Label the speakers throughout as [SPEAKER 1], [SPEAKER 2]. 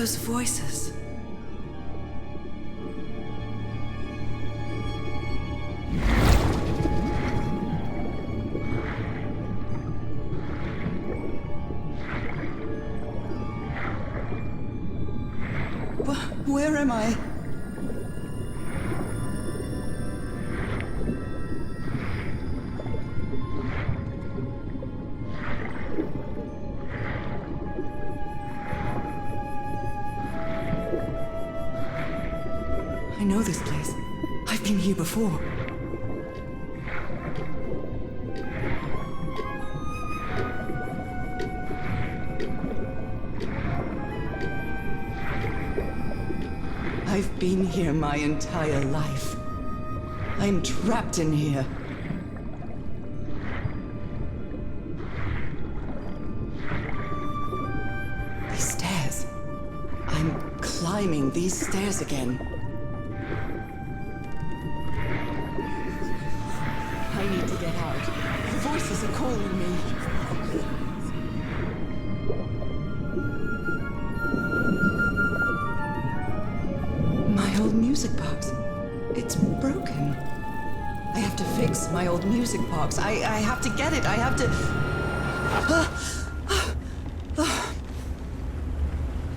[SPEAKER 1] those voices? Where am I? I know this place. I've been here before. I've been here my entire life. I'm trapped in here. These stairs. I'm climbing these stairs again. I need to get out. The voices are calling me. My old music box. It's broken. I have to fix my old music box. I have to get it. I have to...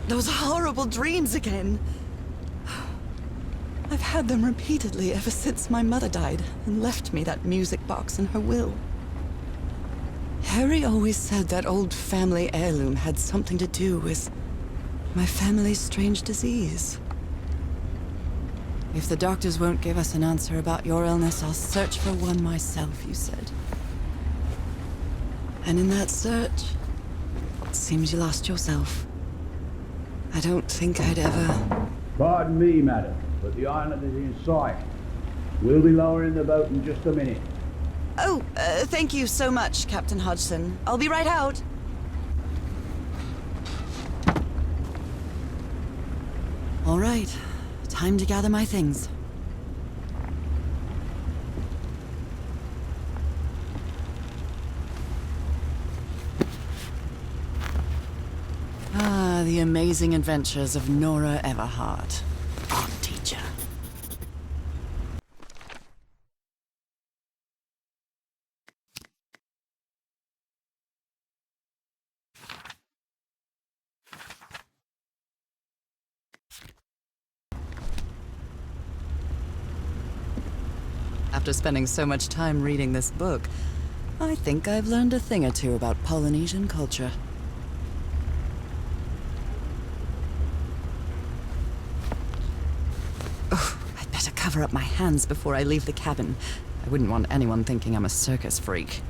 [SPEAKER 1] Those horrible dreams again. I've had them repeatedly ever since my mother died and left me that music box in her will. Harry always said that old family heirloom had something to do with my family's strange disease. If the doctors won't give us an answer about your illness, I'll search for one myself, you said. And in that search, it seems you lost yourself. I don't think I'd ever...
[SPEAKER 2] Pardon me, madam, but the island is in sight. We'll be lowering the boat in just a minute.
[SPEAKER 1] Oh, thank you so much, Captain Hodgson. I'll be right out. All right. Time to gather my things. Ah, the amazing adventures of Norah Everhart, art teacher. After spending so much time reading this book, I think I've learned a thing or two about Polynesian culture. Oh, I'd better cover up my hands before I leave the cabin. I wouldn't want anyone thinking I'm a circus freak.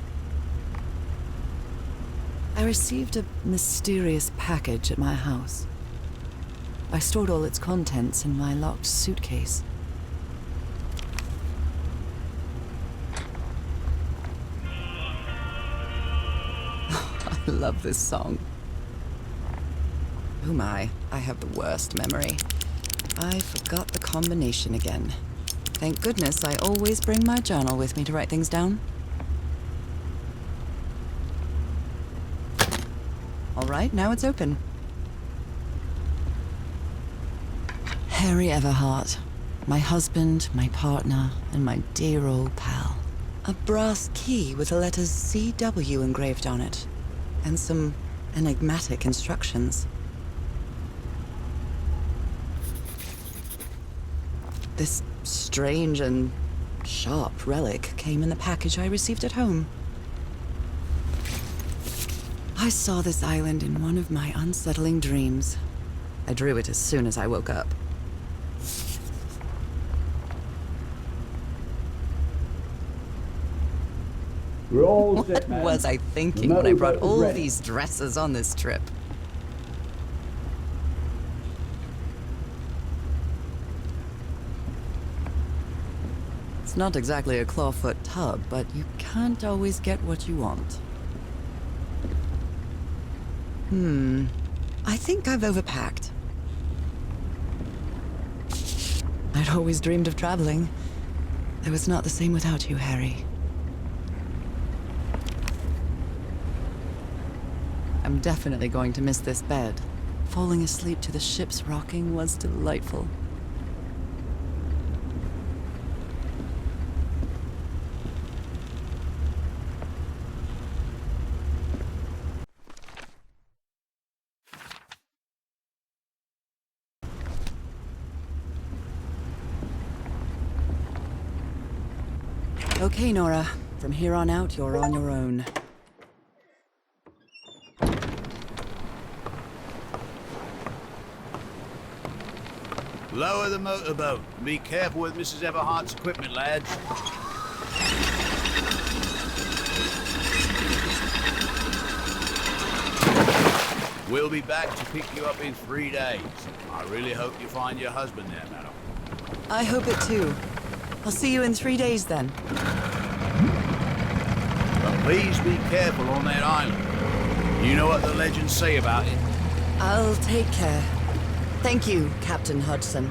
[SPEAKER 1] I received a mysterious package at my house. I stored all its contents in my locked suitcase. I love this song. Oh my, I have the worst memory. I forgot the combination again. Thank goodness I always bring my journal with me to write things down. All right, now it's open. Harry Everhart, my husband, my partner, and my dear old pal. A brass key with the letters CW engraved on it. And some enigmatic instructions. This strange and sharp relic came in the package I received at home. I saw this island in one of my unsettling dreams. I drew it as soon as I woke up.
[SPEAKER 2] We're all
[SPEAKER 1] What
[SPEAKER 2] set, man.
[SPEAKER 1] was I thinking when I brought all these dresses on this trip? It's not exactly a clawfoot tub, but you can't always get what you want. I think I've overpacked. I'd always dreamed of traveling. It was not the same without you, Harry. I'm definitely going to miss this bed. Falling asleep to the ship's rocking was delightful. Okay, Norah. From here on out, you're on your own.
[SPEAKER 2] Lower the motorboat. Be careful with Mrs. Everhart's equipment, lads. We'll be back to pick you up in 3 days. I really hope you find your husband there, madam.
[SPEAKER 1] I hope it too. I'll see you in 3 days then.
[SPEAKER 2] But please be careful on that island. You know what the legends say about it.
[SPEAKER 1] I'll take care. Thank you, Captain Hudson.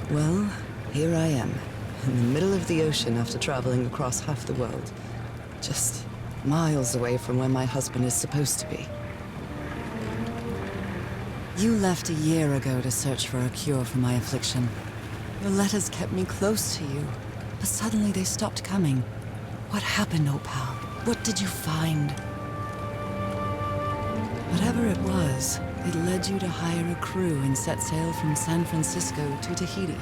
[SPEAKER 1] Well, here I am, in the middle of the ocean after traveling across half the world. Just miles away from where my husband is supposed to be. You left a year ago to search for a cure for my affliction. Your letters kept me close to you, but suddenly they stopped coming. What happened, Opal? What did you find? Whatever it was, it led you to hire a crew and set sail from San Francisco to Tahiti.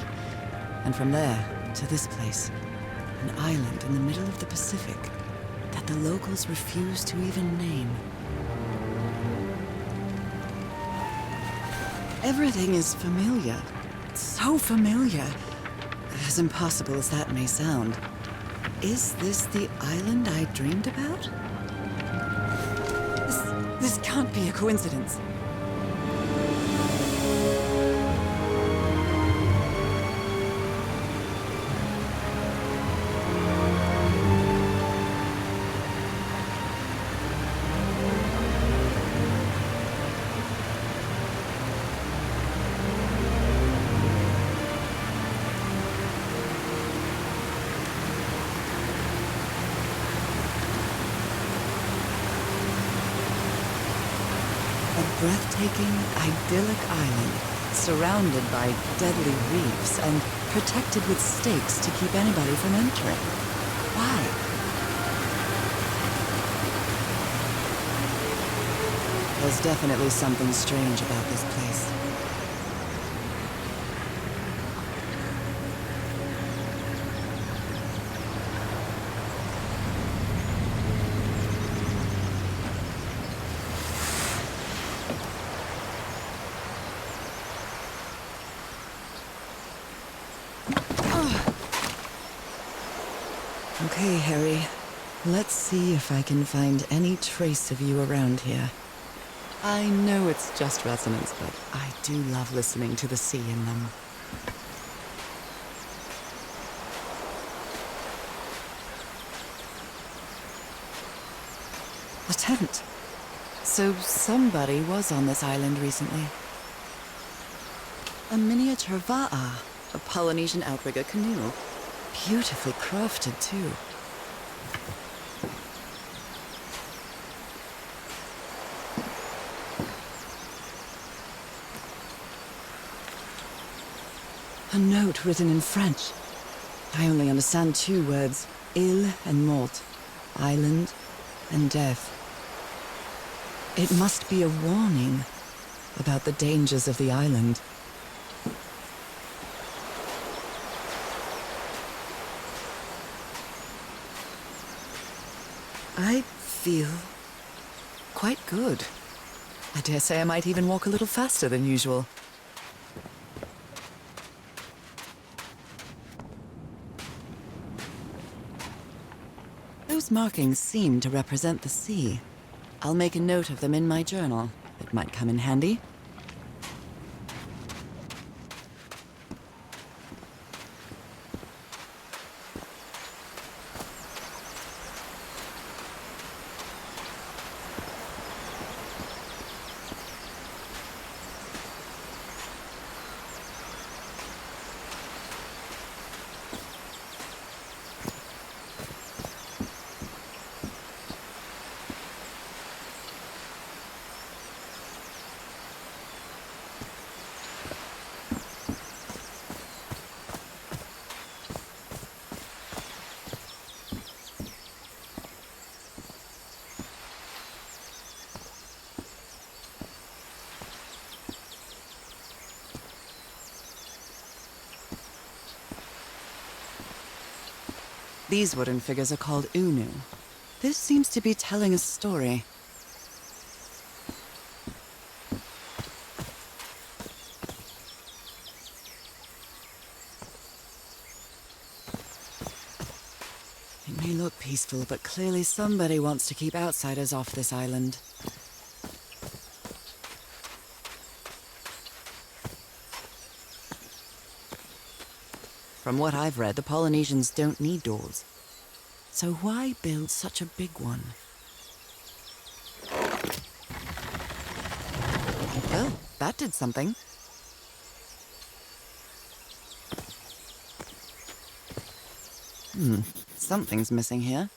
[SPEAKER 1] And from there, to this place. An island in the middle of the Pacific that the locals refuse to even name. Everything is familiar. So familiar. As impossible as that may sound. Is this the island I dreamed about? This can't be a coincidence. Breathtaking, idyllic island, surrounded by deadly reefs and protected with stakes to keep anybody from entering. Why? There's definitely something strange about this place. Okay, Harry. Let's see if I can find any trace of you around here. I know it's just resonance, but I do love listening to the sea in them. A tent. So somebody was on this island recently. A miniature va'a, a Polynesian outrigger canoe. Beautifully crafted, too. A note written in French. I only understand 2 words, île and mort, island and death. It must be a warning about the dangers of the island. I feel quite good. I dare say I might even walk a little faster than usual. Those markings seem to represent the sea. I'll make a note of them in my journal. It might come in handy. These wooden figures are called unu. This seems to be telling a story. It may look peaceful, but clearly somebody wants to keep outsiders off this island. From what I've read, the Polynesians don't need doors. So why build such a big one? Well, that did something. Something's missing here.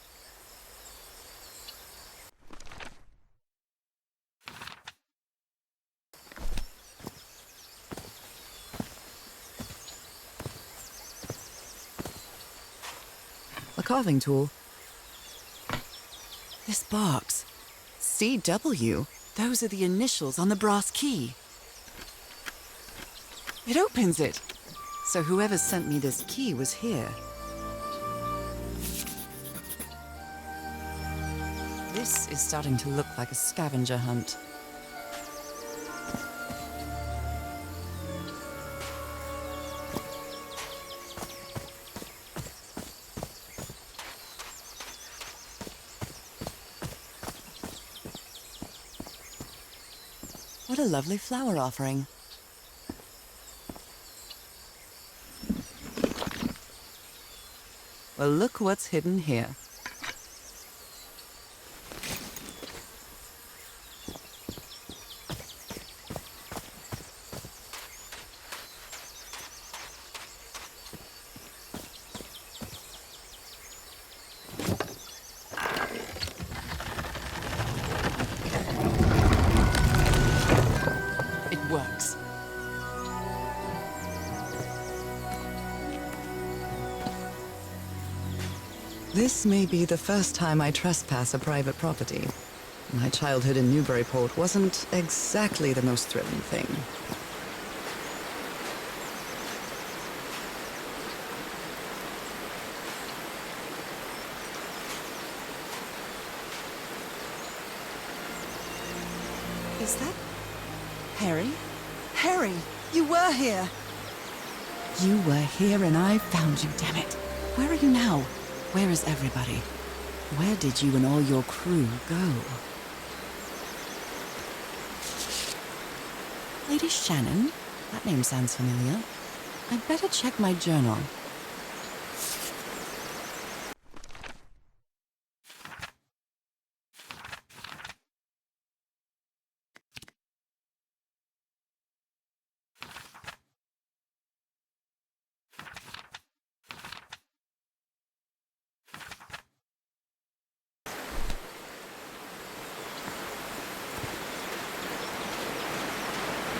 [SPEAKER 1] A carving tool. This box. CW. Those are the initials on the brass key. It opens it. So whoever sent me this key was here. This is starting to look like a scavenger hunt. What a lovely flower offering. Well, look what's hidden here. Works. This may be the first time I trespass a private property. My childhood in Newburyport wasn't exactly the most thrilling thing. Is that Harry? Harry, you were here! You were here and I found you, damn it. Where are you now? Where is everybody? Where did you and all your crew go? Lady Shannon? That name sounds familiar. I'd better check my journal.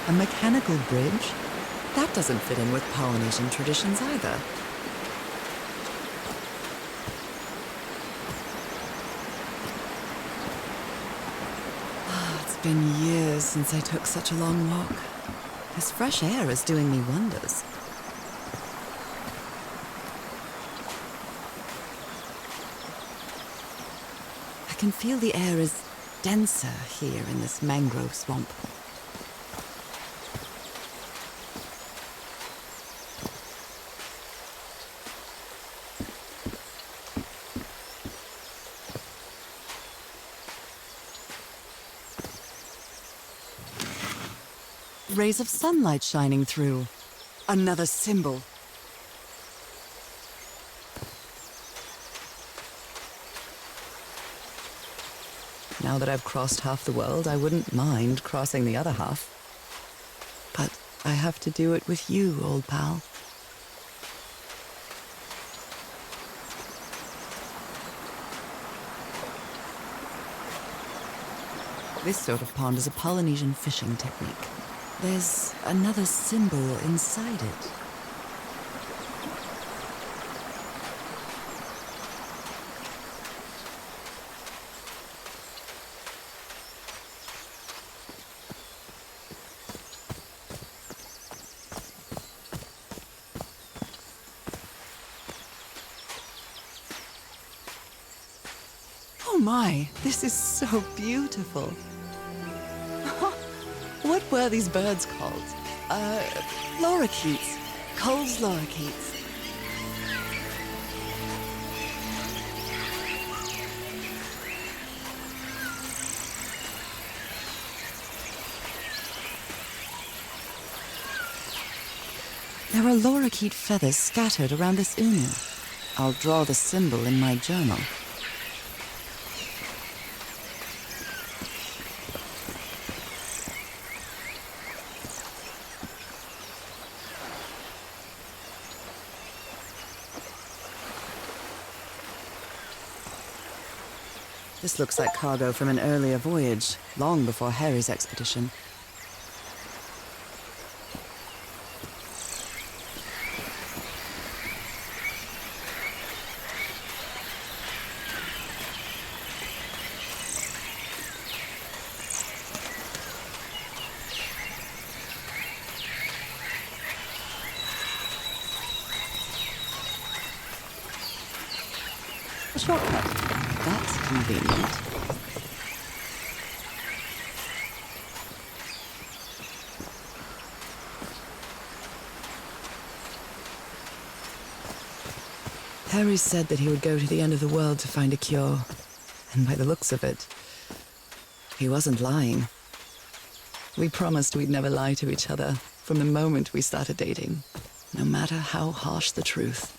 [SPEAKER 1] A mechanical bridge? That doesn't fit in with Polynesian traditions either. It's been years since I took such a long walk. This fresh air is doing me wonders. I can feel the air is denser here in this mangrove swamp. Rays of sunlight shining through. Another symbol. Now that I've crossed half the world, I wouldn't mind crossing the other half. But I have to do it with you, old pal. This sort of pond is a Polynesian fishing technique. There's another symbol inside it. my, this is so beautiful. What were these birds called? Lorikeets. Cole's lorikeets. There are lorikeet feathers scattered around this unu. I'll draw the symbol in my journal. This looks like cargo from an earlier voyage, long before Harry's expedition. A shortcut. That's convenient. Harry said that he would go to the end of the world to find a cure. And by the looks of it, he wasn't lying. We promised we'd never lie to each other from the moment we started dating, no matter how harsh the truth.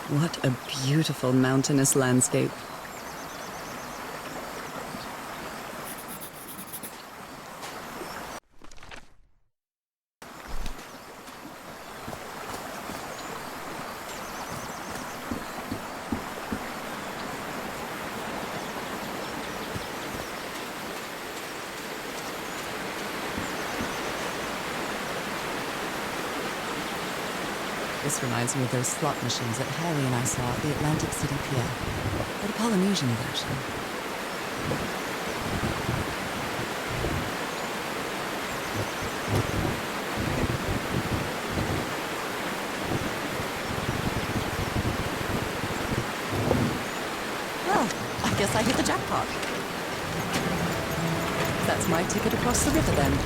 [SPEAKER 1] What a beautiful mountainous landscape. This reminds me of those slot machines that Harry and I saw at the Atlantic City Pier, but a Polynesian version. Well, I guess I hit the jackpot. That's my ticket across the river then.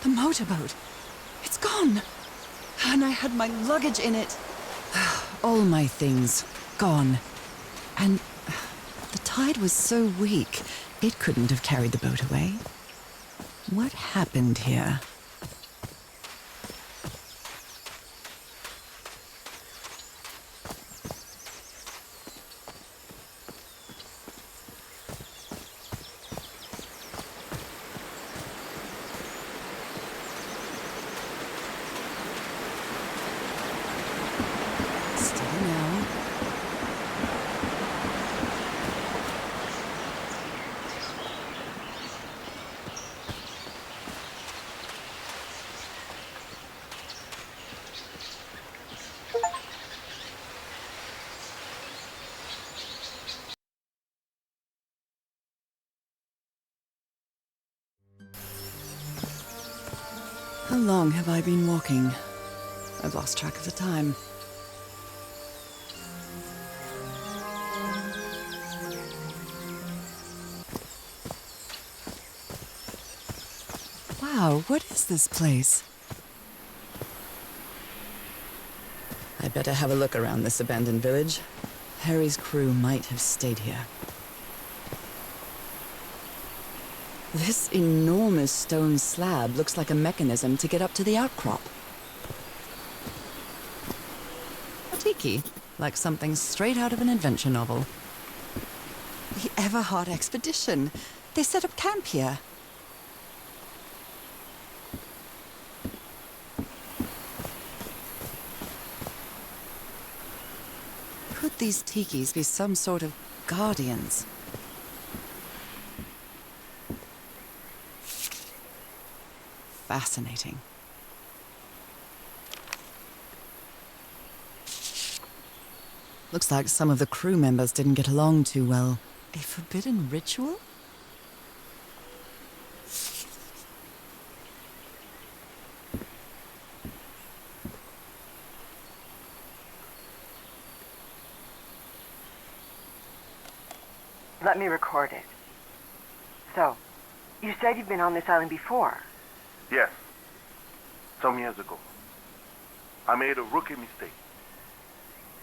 [SPEAKER 1] The motorboat. It's gone. And I had my luggage in it. All my things gone. And the tide was so weak, it couldn't have carried the boat away. What happened here? How long have I been walking? I've lost track of the time. Wow, what is this place? I'd better have a look around this abandoned village. Harry's crew might have stayed here. This enormous stone slab looks like a mechanism to get up to the outcrop. A tiki, like something straight out of an adventure novel. The Everhart expedition. They set up camp here. Could these tikis be some sort of guardians? Fascinating. Looks like some of the crew members didn't get along too well. A forbidden ritual?
[SPEAKER 3] Let me record it. So, you said you've been on this island before?
[SPEAKER 4] Yes. Some years ago. I made a rookie mistake.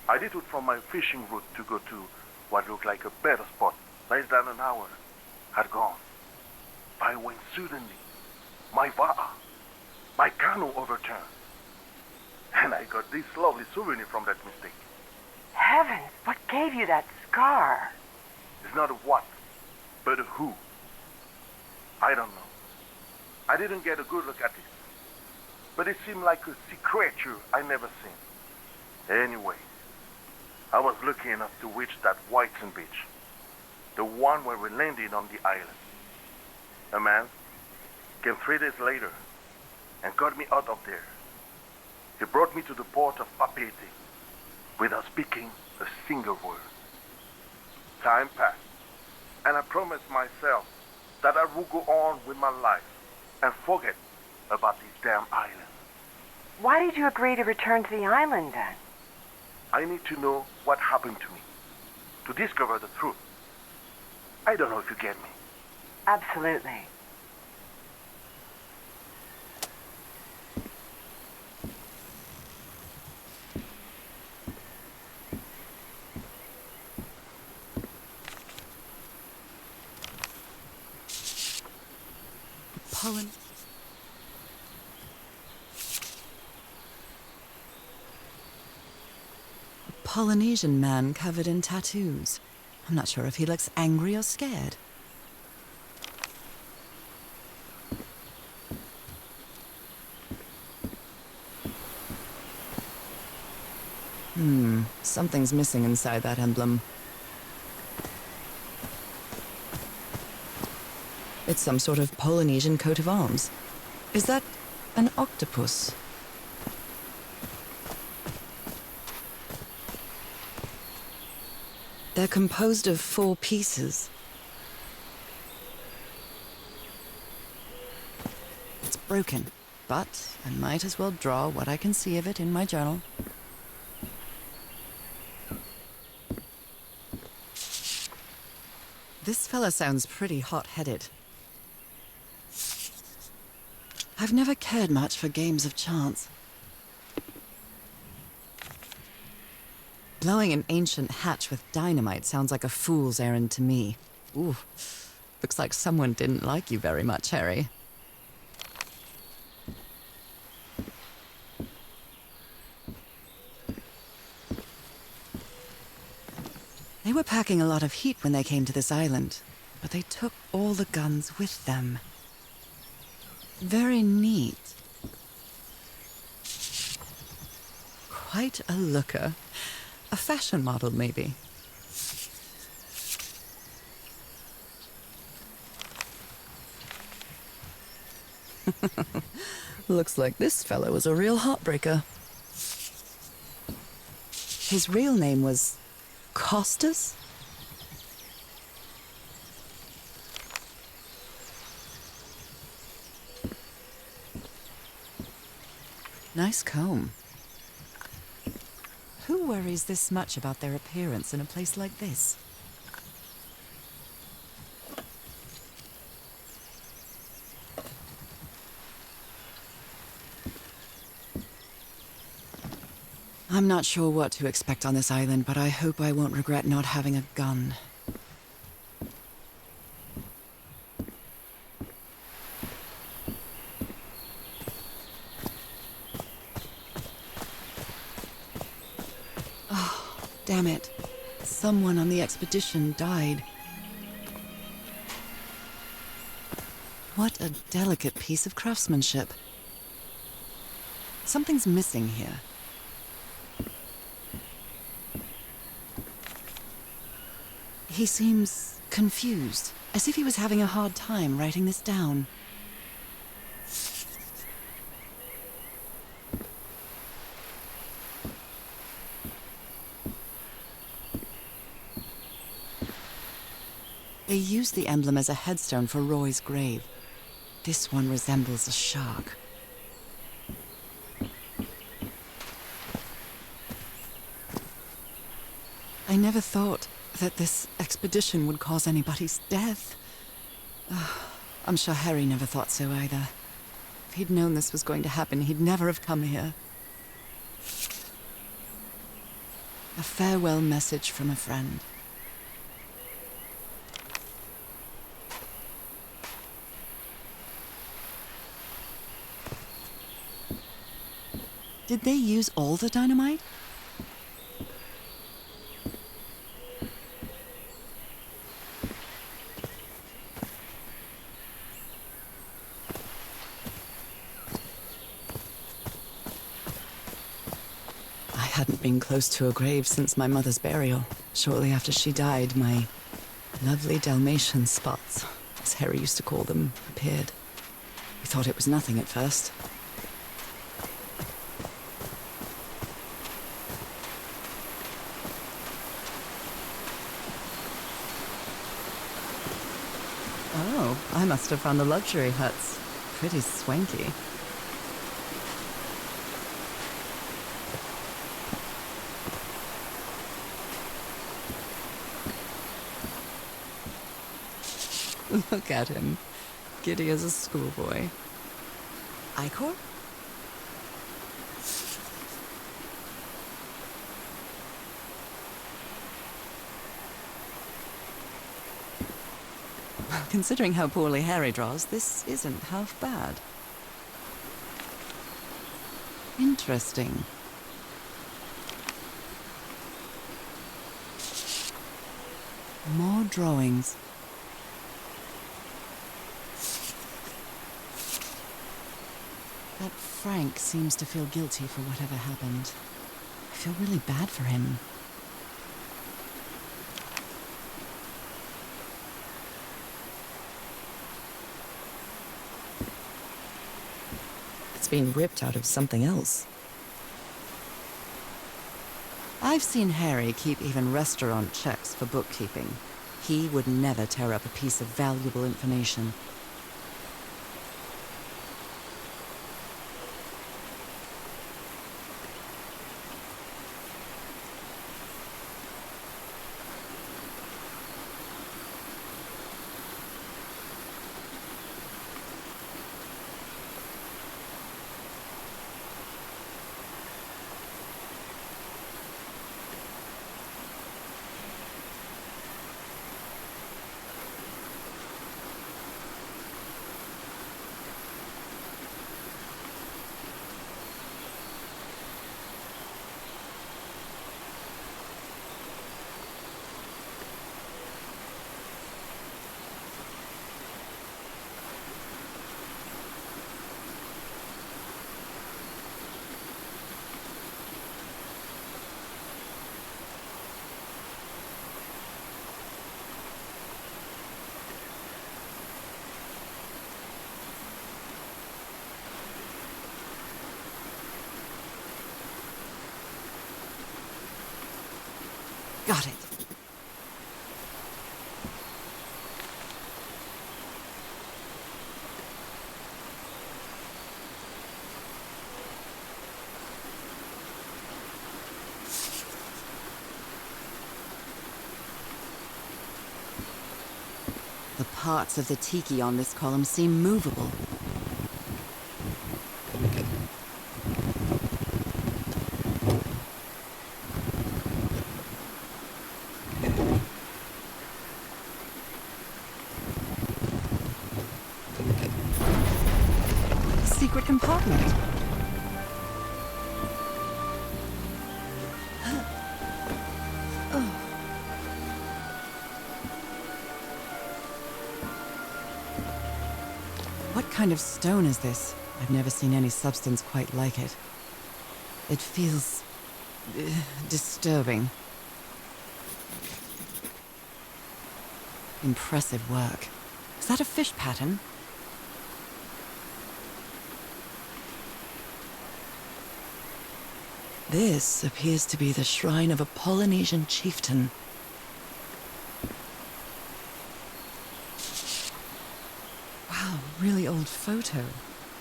[SPEAKER 4] I detoed from my fishing route to go to what looked like a better spot. Less than an hour had gone. By when suddenly, my canoe overturned. And I got this lovely souvenir from that mistake.
[SPEAKER 3] Heavens, what gave you that scar?
[SPEAKER 4] It's not a what, but a who. I don't know. I didn't get a good look at it. But it seemed like a sea creature I never seen. Anyway, I was lucky enough to reach that white sand beach. The one where we landed on the island. A man came 3 days later and got me out of there. He brought me to the port of Otaheité without speaking a single word. Time passed, and I promised myself that I would go on with my life and forget about this damn island.
[SPEAKER 3] Why did you agree to return to the island then?
[SPEAKER 4] I need to know what happened to me, to discover the truth. I don't know if you get me.
[SPEAKER 3] Absolutely.
[SPEAKER 1] Pollen. A Polynesian man covered in tattoos. I'm not sure if he looks angry or scared. Something's missing inside that emblem. It's some sort of Polynesian coat of arms. Is that an octopus? They're composed of 4 pieces. It's broken, but I might as well draw what I can see of it in my journal. This fella sounds pretty hot-headed. I've never cared much for games of chance. Blowing an ancient hatch with dynamite sounds like a fool's errand to me. Ooh, looks like someone didn't like you very much, Harry. They were packing a lot of heat when they came to this island, but they took all the guns with them. Very neat. Quite a looker. A fashion model, maybe. Looks like this fellow was a real heartbreaker. His real name was Costas? Nice comb. Who worries this much about their appearance in a place like this? I'm not sure what to expect on this island, but I hope I won't regret not having a gun. Oh, damn it. Someone on the expedition died. What a delicate piece of craftsmanship. Something's missing here. He seems confused, as if he was having a hard time writing this down. They used the emblem as a headstone for Roy's grave. This one resembles a shark. I never thought that this expedition would cause anybody's death. I'm sure Harry never thought so either. If he'd known this was going to happen, he'd never have come here. A farewell message from a friend. Did they use all the dynamite? I hadn't been close to a grave since my mother's burial. Shortly after she died, my lovely Dalmatian spots, as Harry used to call them, appeared. We thought it was nothing at first. Oh, I must have found the luxury huts. Pretty swanky. Look at him, giddy as a schoolboy. Icor? Considering how poorly Harry draws, this isn't half bad. Interesting. More drawings. That Frank seems to feel guilty for whatever happened. I feel really bad for him. It's been ripped out of something else. I've seen Harry keep even restaurant checks for bookkeeping. He would never tear up a piece of valuable information. Got it. The parts of the tiki on this column seem movable. Secret compartment. What kind of stone is this? I've never seen any substance quite like it. It feels disturbing. Impressive work. Is that a fish pattern? This appears to be the shrine of a Polynesian chieftain. Wow, really old photo.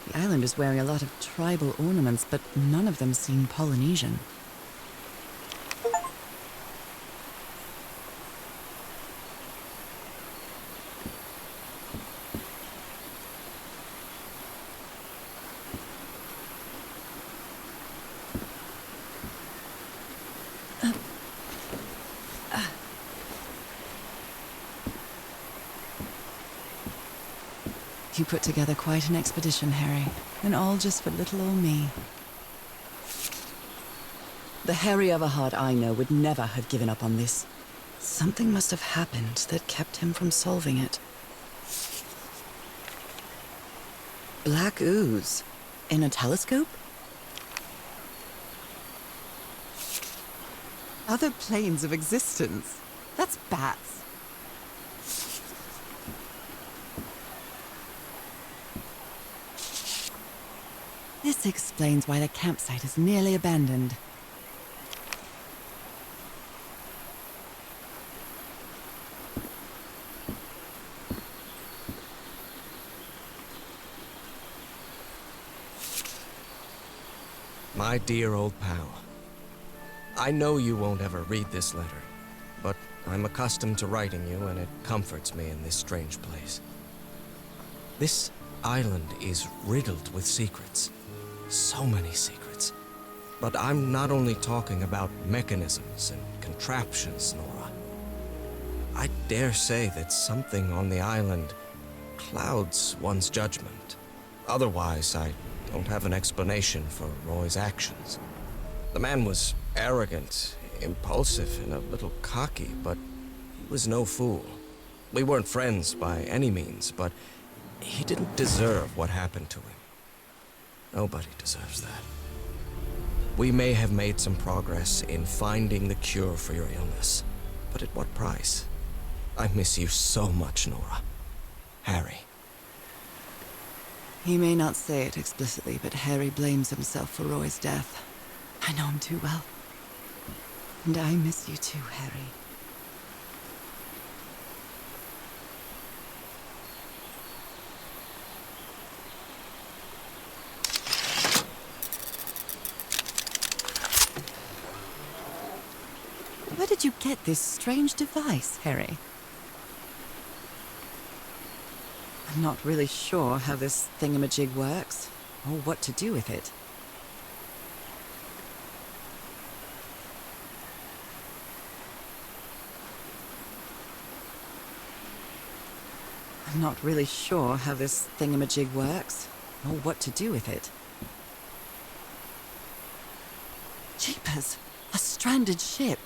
[SPEAKER 1] The island is wearing a lot of tribal ornaments, but none of them seem Polynesian. You put together quite an expedition, Harry, and all just for little old me. The Harry Everhart I know would never have given up on this. Something must have happened that kept him from solving it. Black ooze? In a telescope? Other planes of existence? That's bats. This explains why the campsite is nearly abandoned.
[SPEAKER 5] My dear old pal, I know you won't ever read this letter, but I'm accustomed to writing you, and it comforts me in this strange place. This island is riddled with secrets. So many secrets. But I'm not only talking about mechanisms and contraptions, Norah. I dare say that something on the island clouds one's judgment. Otherwise, I don't have an explanation for Roy's actions. The man was arrogant, impulsive, and a little cocky, but he was no fool. We weren't friends by any means, but he didn't deserve what happened to him. Nobody deserves that. We may have made some progress in finding the cure for your illness, but at what price? I miss you so much, Norah. Harry.
[SPEAKER 1] He may not say it explicitly, but Harry blames himself for Roy's death. I know him too well. And I miss you too, Harry. Where did you get this strange device, Harry? I'm not really sure how this thingamajig works, or what to do with it. I'm not really sure how this thingamajig works, or what to do with it. Jeepers! A stranded ship!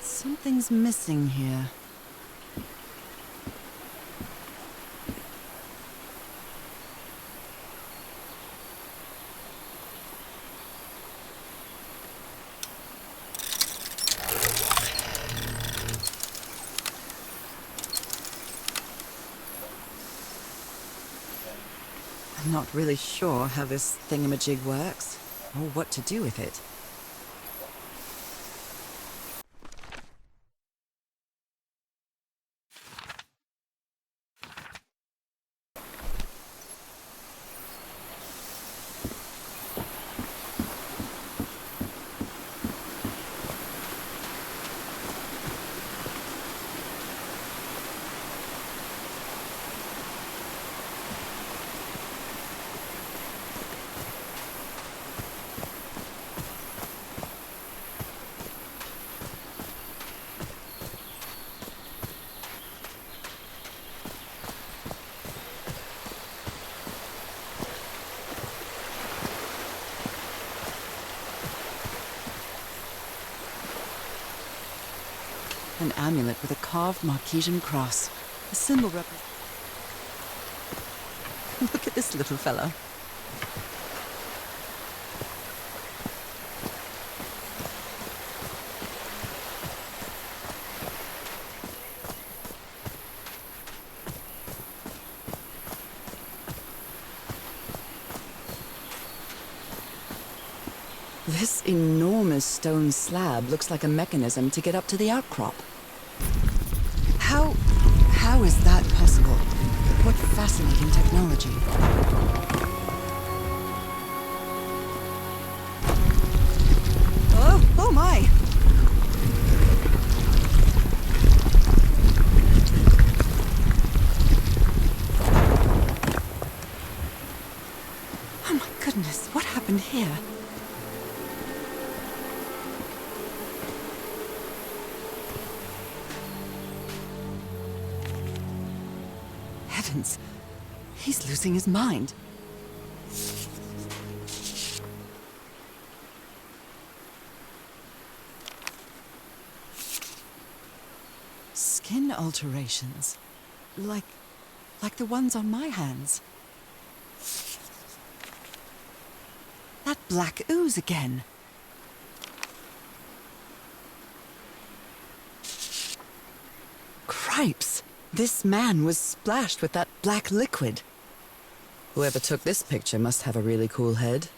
[SPEAKER 1] Something's missing here. I'm not really sure how this thingamajig works, or what to do with it. An amulet with a carved Marquesian cross. A symbol represents... Look at this little fella. This enormous stone slab looks like a mechanism to get up to the outcrop. How is that possible? What fascinating technology. Oh my! Oh my goodness, what happened here? Heavens, he's losing his mind. Skin alterations, like the ones on my hands. That black ooze again. Cripes! This man was splashed with that black liquid. Whoever took this picture must have a really cool head.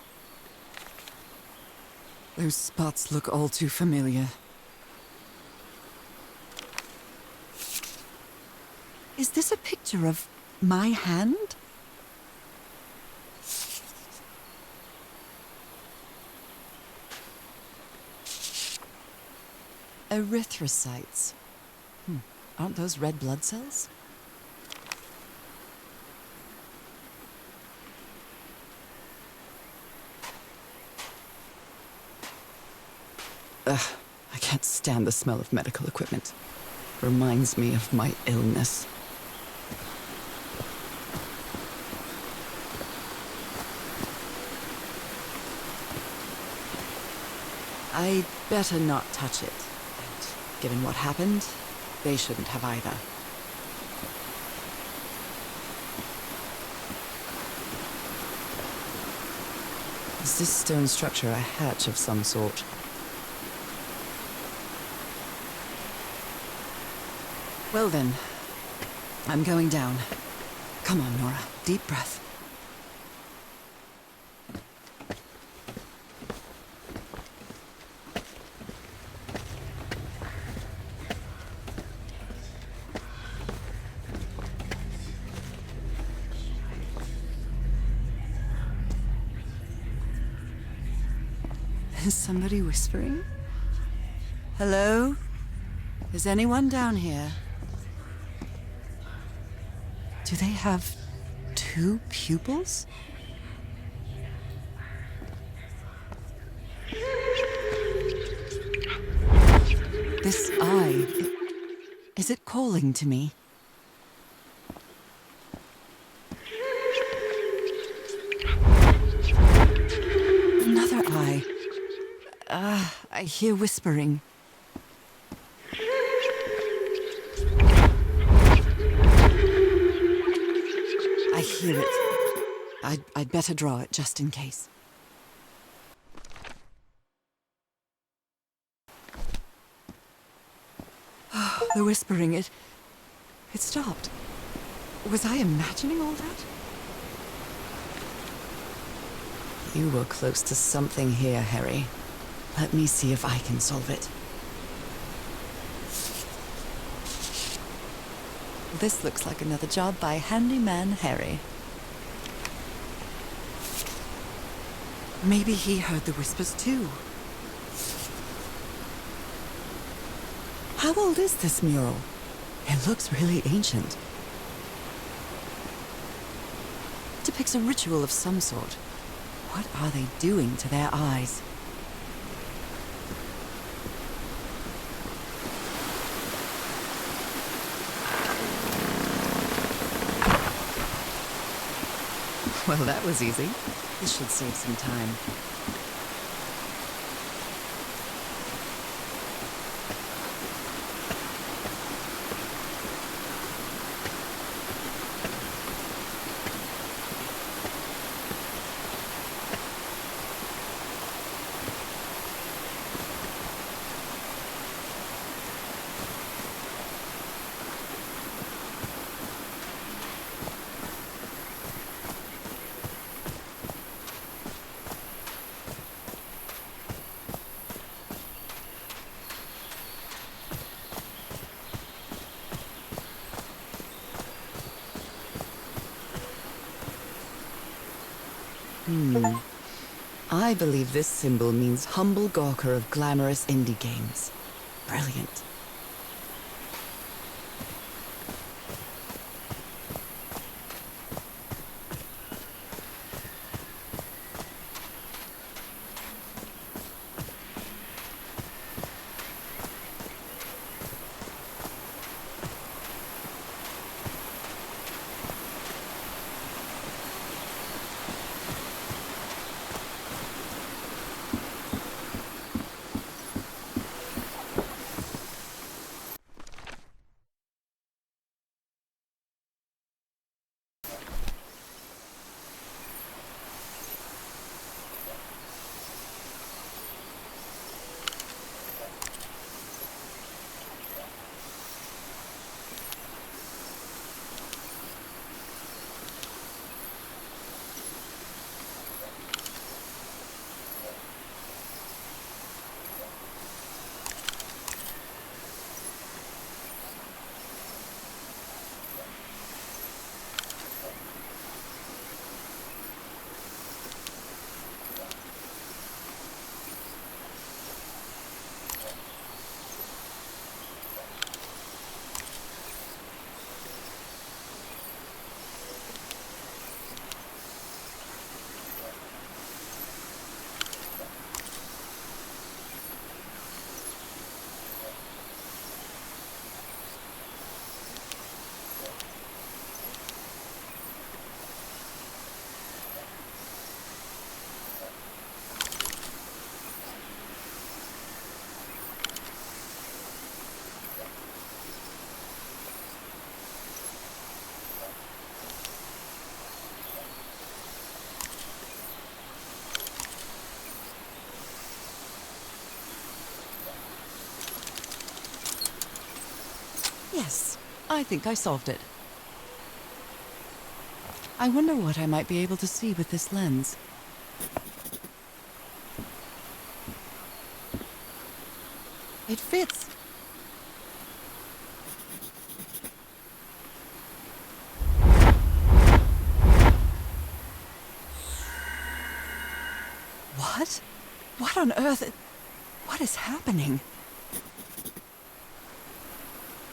[SPEAKER 1] Those spots look all too familiar. Is this a picture of my hand? Erythrocytes. Aren't those red blood cells? Ugh, I can't stand the smell of medical equipment. Reminds me of my illness. I'd better not touch it. And given what happened, they shouldn't have either. Is this stone structure a hatch of some sort? Well then, I'm going down. Come on, Norah. Deep breath. Is somebody whispering? Hello? Is anyone down here? Do they have 2 pupils? This eye, is it calling to me? Another eye. I hear whispering. I hear it. I'd better draw it just in case. Oh, the whispering, it stopped. Was I imagining all that? You were close to something here, Harry. Let me see if I can solve it. This looks like another job by Handyman Harry. Maybe he heard the whispers too. How old is this mural? It looks really ancient. Depicts a ritual of some sort. What are they doing to their eyes? Well, that was easy. This should save some time. I believe this symbol means humble gawker of glamorous indie games. Brilliant. Yes, I think I solved it. I wonder what I might be able to see with this lens. It fits. What? What on earth? What is happening?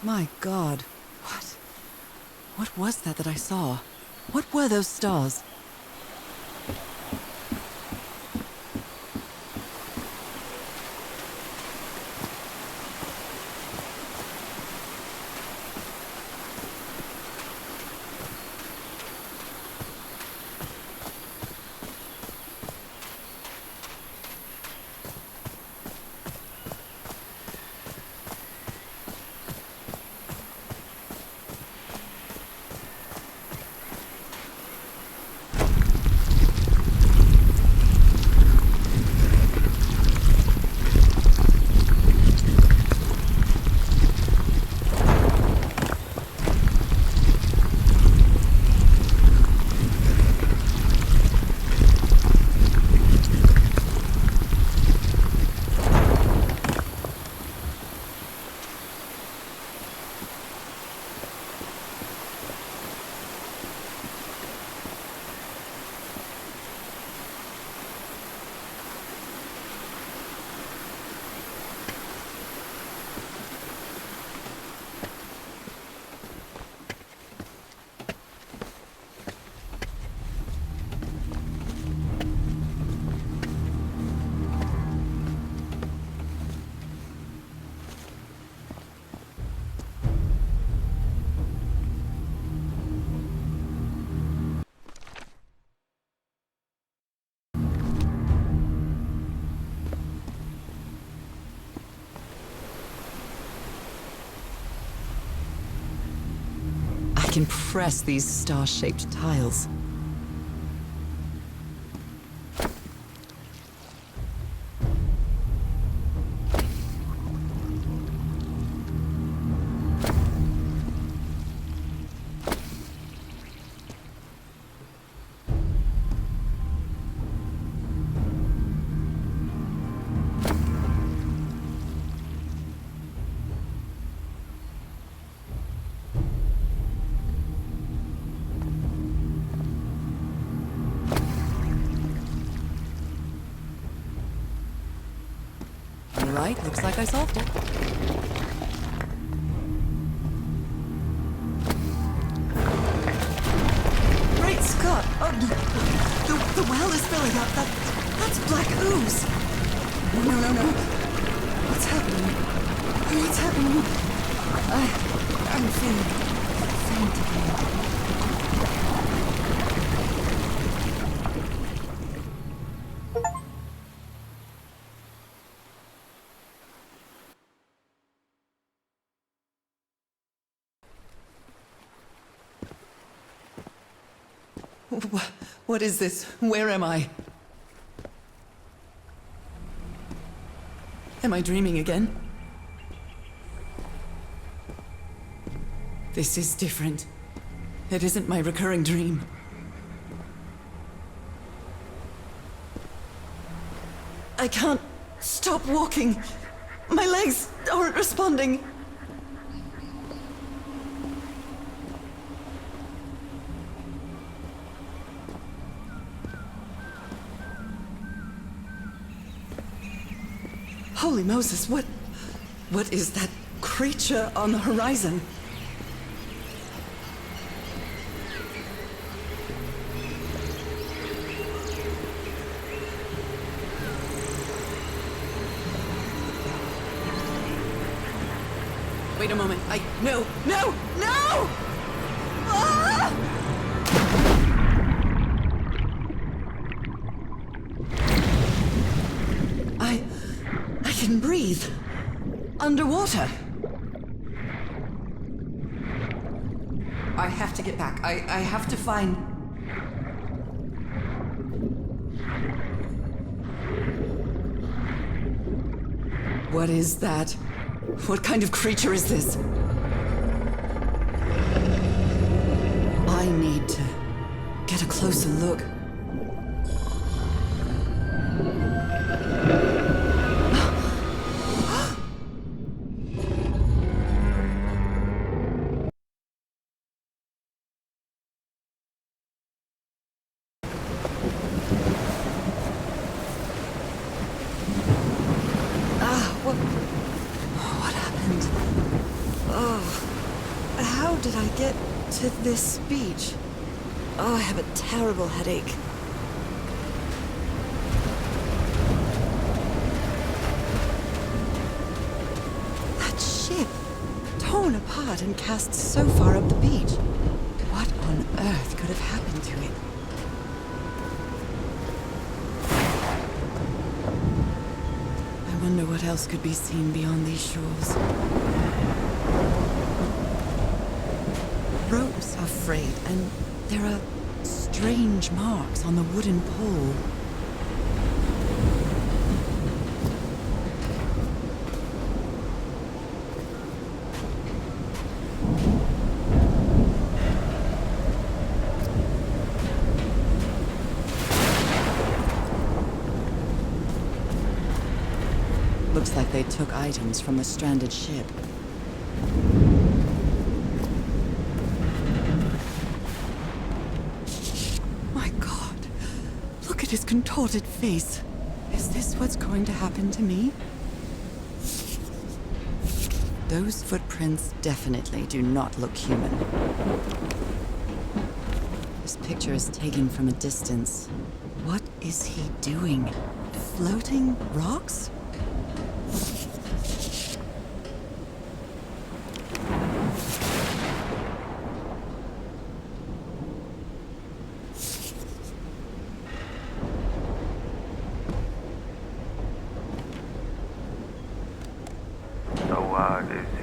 [SPEAKER 1] My God, what was that I saw? What were those stars? I can press these star-shaped tiles. right, looks like I solved it. Great Scott! Oh, the well is filling up. That's black ooze. No. What's happening? What's happening? I'm feeling faint again. What is this? Where am I? Am I dreaming again? This is different. It isn't my recurring dream. I can't stop walking. My legs aren't responding. Holy Moses, what is that creature on the horizon? Wait a moment, no! Ah! I can breathe. Underwater. I have to get back. I have to find... What is that? What kind of creature is this? I need to get a closer look. What happened? Oh, how did I get to this beach? Oh, I have a terrible headache. That ship, torn apart and cast so far up the beach. What on earth could have happened to it? I wonder what else could be seen beyond these shores. Ropes are frayed, and there are strange marks on the wooden pole. Looks like they took items from the stranded ship. My God, look at his contorted face. Is this what's going to happen to me? Those footprints definitely do not look human. This picture is taken from a distance. What is he doing? Floating rocks?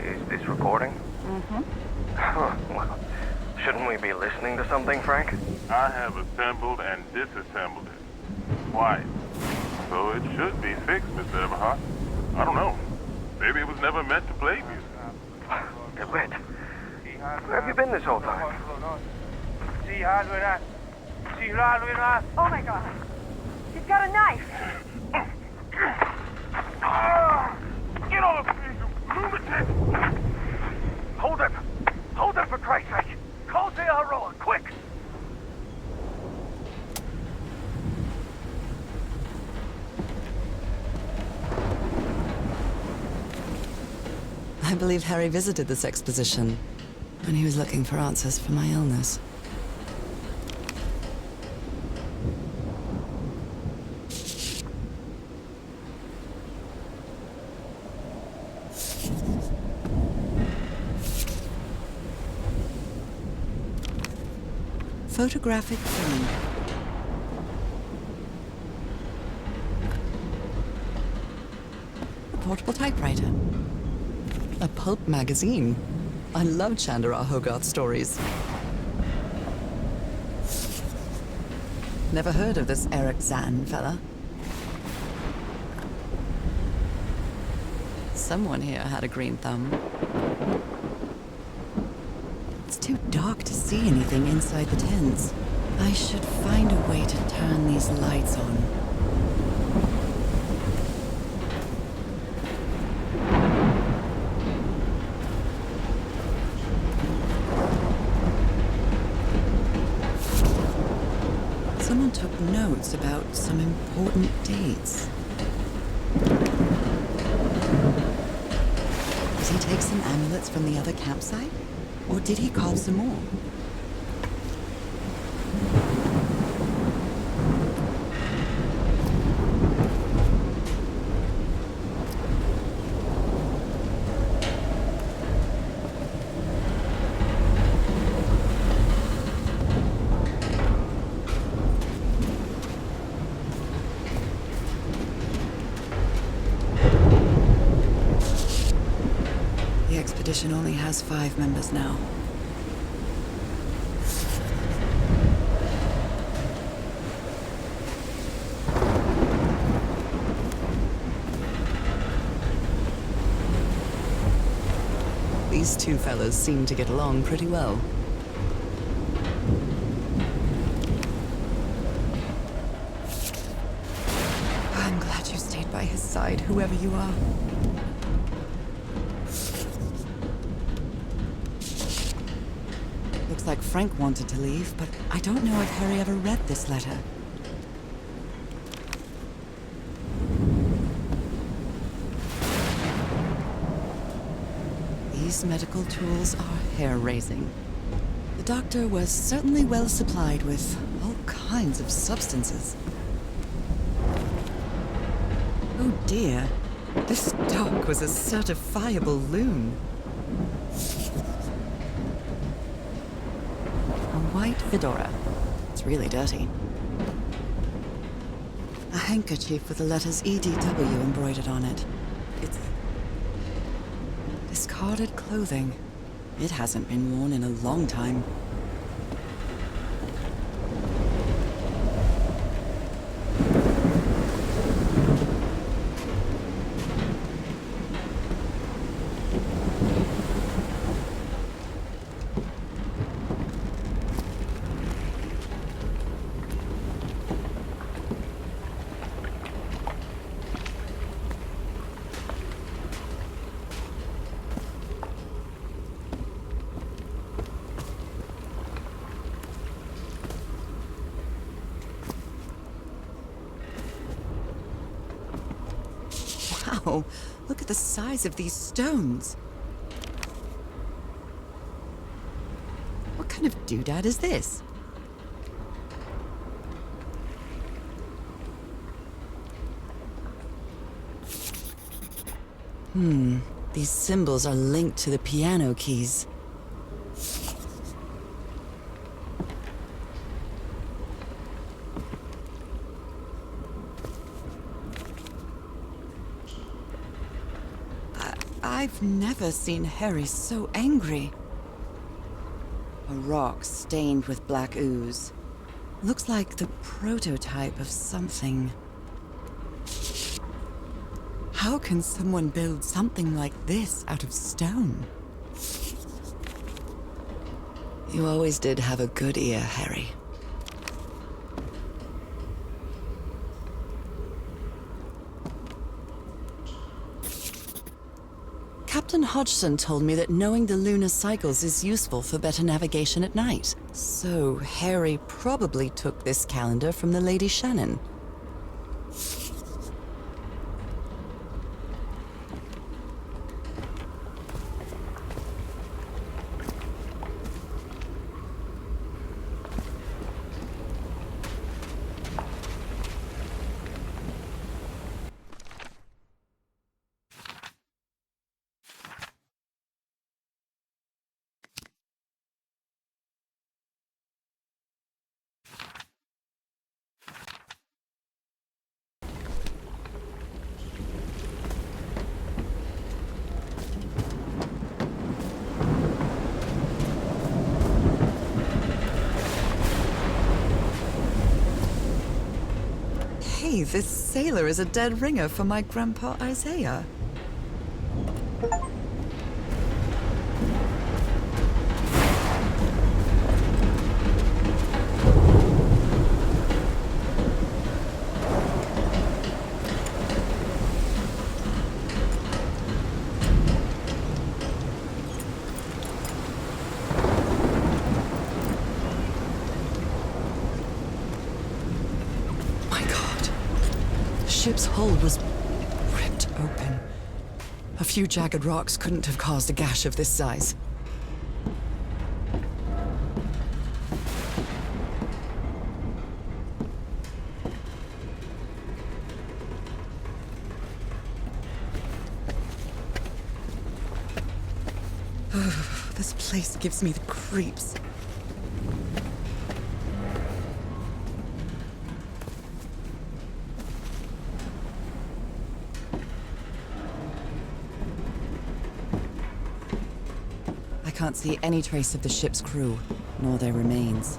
[SPEAKER 6] Is this recording? Mm-hmm. Well, shouldn't we be listening to something, Frank?
[SPEAKER 4] I have assembled and disassembled it. Twice. So it should be fixed, Mr. Everhart. I don't know. Maybe it was never meant to play music.
[SPEAKER 6] Lit. Where have you been this whole time?
[SPEAKER 3] Oh my God. He's got a knife.
[SPEAKER 4] Get off me, you lunatic!
[SPEAKER 6] Hold him! Hold him for Christ's sake! Call the Aroa, quick!
[SPEAKER 1] I believe Harry visited this exposition when he was looking for answers for my illness. Photographic film. A portable typewriter. A pulp magazine. I love Chandra Hogarth stories. Never heard of this Eric Zan fella. Someone here had a green thumb. It's too dark to see anything inside the tents. I should find a way to turn these lights on. Someone took notes about some important dates. Did he take some amulets from the other campsite? Or did he carve some more? The expedition only has 5 members now. These two fellas seem to get along pretty well. I'm glad you stayed by his side, whoever you are. Looks like Frank wanted to leave, but I don't know if Harry ever read this letter. These medical tools are hair-raising. The doctor was certainly well supplied with all kinds of substances. Oh dear, this dog was a certifiable loon. A white fedora. It's really dirty. A handkerchief with the letters EDW embroidered on it. It's discarded clothing. It hasn't been worn in a long time. Wow, look at the size of these stones. What kind of doodad is this? These symbols are linked to the piano keys. I've never seen Harry so angry. A rock stained with black ooze. Looks like the prototype of something. How can someone build something like this out of stone? You always did have a good ear, Harry. Captain Hodgson told me that knowing the lunar cycles is useful for better navigation at night. So Harry probably took this calendar from the Lady Shannon. way this sailor is a dead ringer for my grandpa Isaiah. The ship's hull was ripped open. A few jagged rocks couldn't have caused a gash of this size. This place gives me the creeps. I can't see any trace of the ship's crew, nor their remains.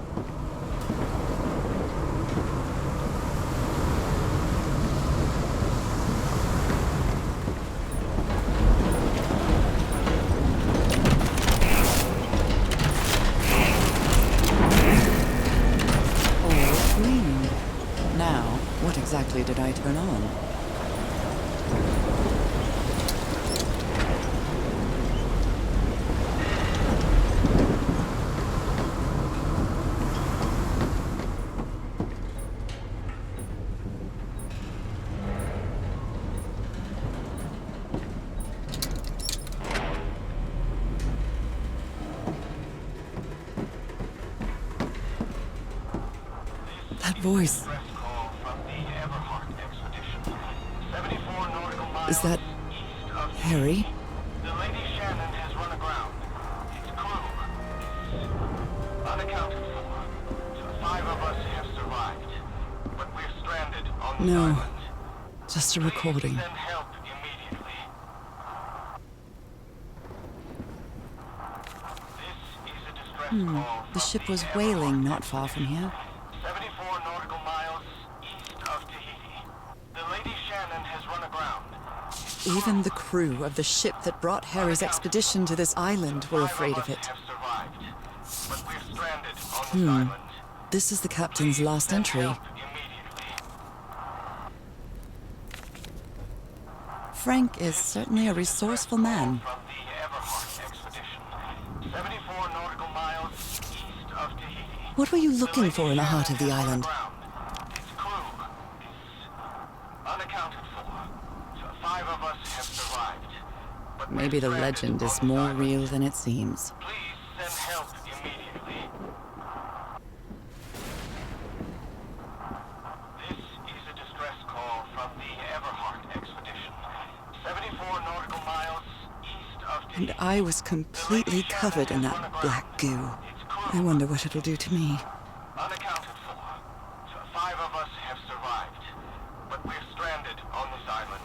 [SPEAKER 1] All green. Now, what exactly did I turn on? Voice. Is that Harry?
[SPEAKER 6] The Lady Shannon has run aground. Its crew is unaccounted for. So 5 of us have survived, but we're stranded on the island.
[SPEAKER 1] Just a recording.
[SPEAKER 6] Please send help immediately. This is a distress call.
[SPEAKER 1] The ship was whaling not far from here.
[SPEAKER 6] 74 nautical miles east of Tahiti. The Lady Shannon has run aground.
[SPEAKER 1] Even the crew of the ship that brought Harry's expedition to this island were afraid of it.
[SPEAKER 6] Have survived, but we're stranded on this island.
[SPEAKER 1] This is the captain's last entry.
[SPEAKER 6] Help immediately.
[SPEAKER 1] Frank is certainly a resourceful man.
[SPEAKER 6] From the Everhart expedition. 74 nautical miles east of Tahiti.
[SPEAKER 1] What were you looking for in the heart of the island?
[SPEAKER 6] Its crew is unaccounted for. So 5 of us have survived. But
[SPEAKER 1] Maybe the legend is more real than it seems.
[SPEAKER 6] Please send help immediately. This is a distress call from the Everhart expedition. 74 nautical miles east of Tahiti.
[SPEAKER 1] And I was completely covered in that black goo. I wonder what it'll do to me.
[SPEAKER 6] Unaccounted for. So 5 of us have survived, but we're stranded on this island.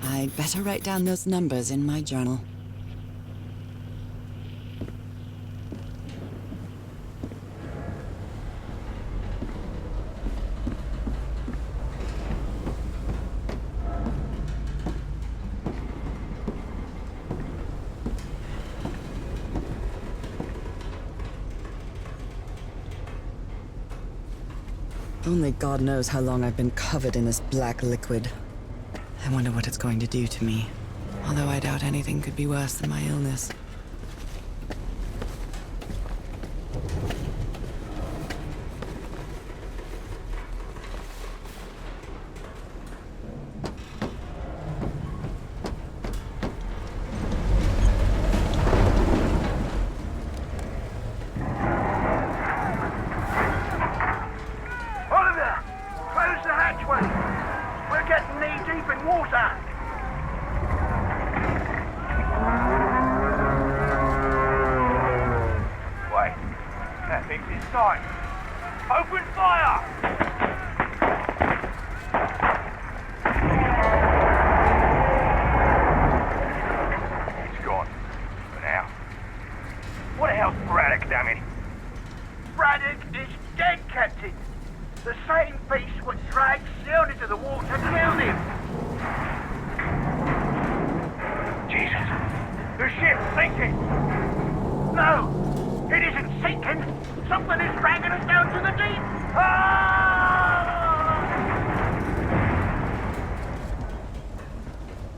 [SPEAKER 1] I'd better write down those numbers in my journal. Only God knows how long I've been covered in this black liquid. I wonder what it's going to do to me. Although I doubt anything could be worse than my illness.
[SPEAKER 4] Oliver! Close the hatchway!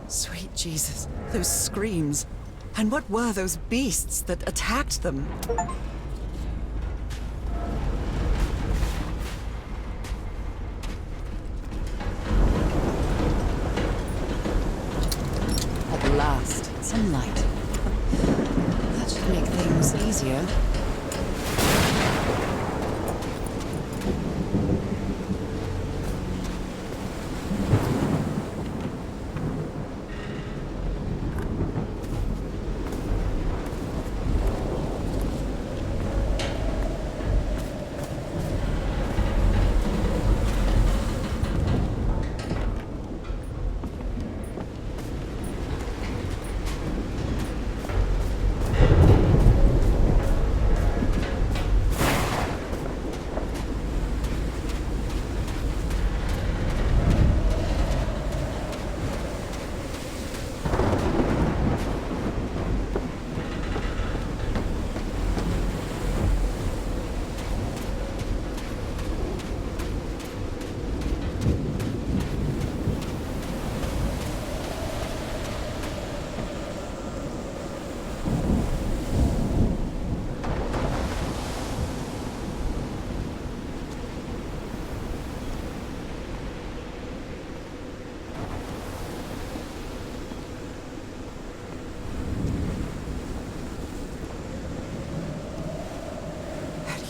[SPEAKER 1] Sweet Jesus, those screams. And what were those beasts that attacked them? At last, some light. That should make things easier.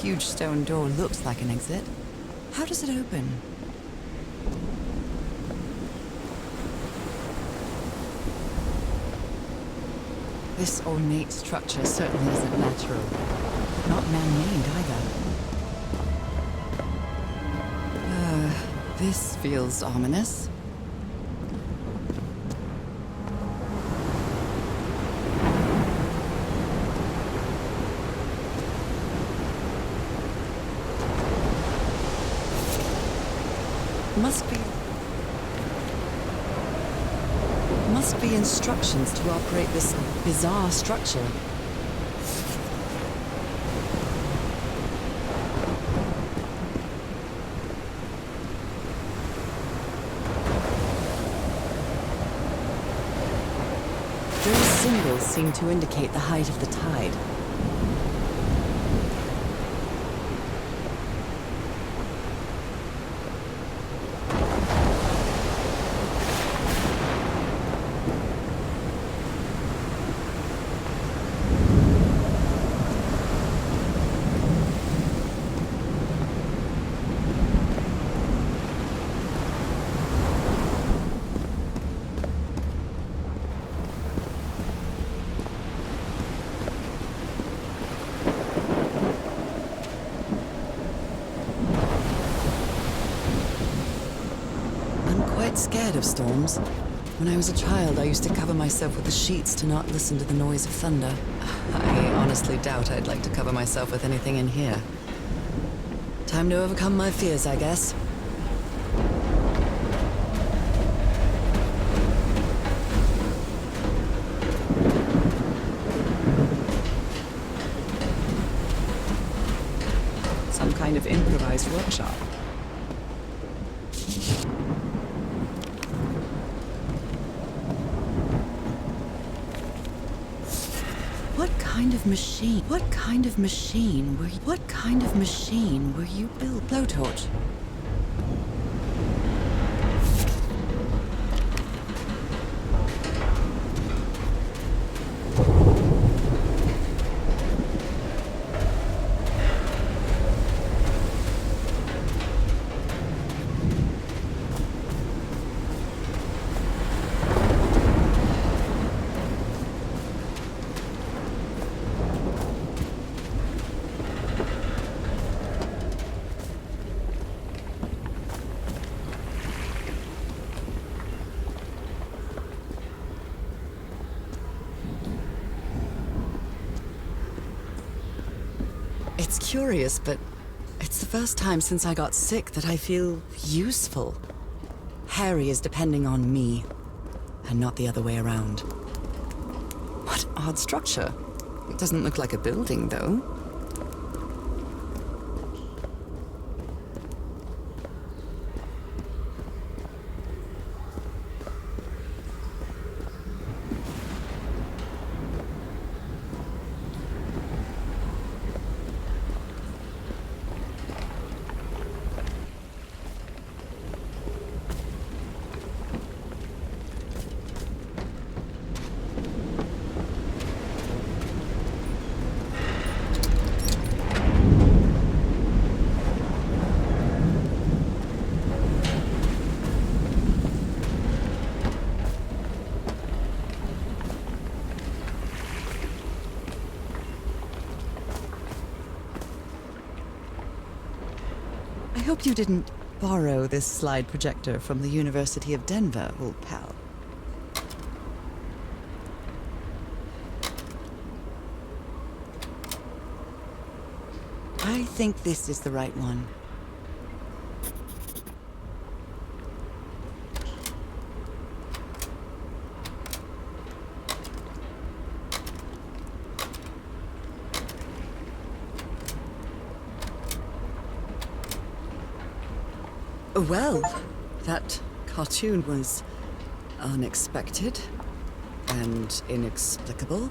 [SPEAKER 1] Huge stone door looks like an exit. How does it open? This ornate structure certainly isn't natural. Not man-made either. This feels ominous. Must be instructions to operate this bizarre structure. Those symbols seem to indicate the height of the tide. Scared of storms. When I was a child, I used to cover myself with the sheets to not listen to the noise of thunder. I honestly doubt I'd like to cover myself with anything in here. Time to overcome my fears, I guess. Some kind of improvised workshop. What kind of machine were you built? Blowtorch. It's curious, but it's the first time since I got sick that I feel useful. Harry is depending on me, and not the other way around. What odd structure. It doesn't look like a building, though. hope you didn't borrow this slide projector from the University of Denver, old pal. I think this is the right one. Well, that cartoon was unexpected and inexplicable.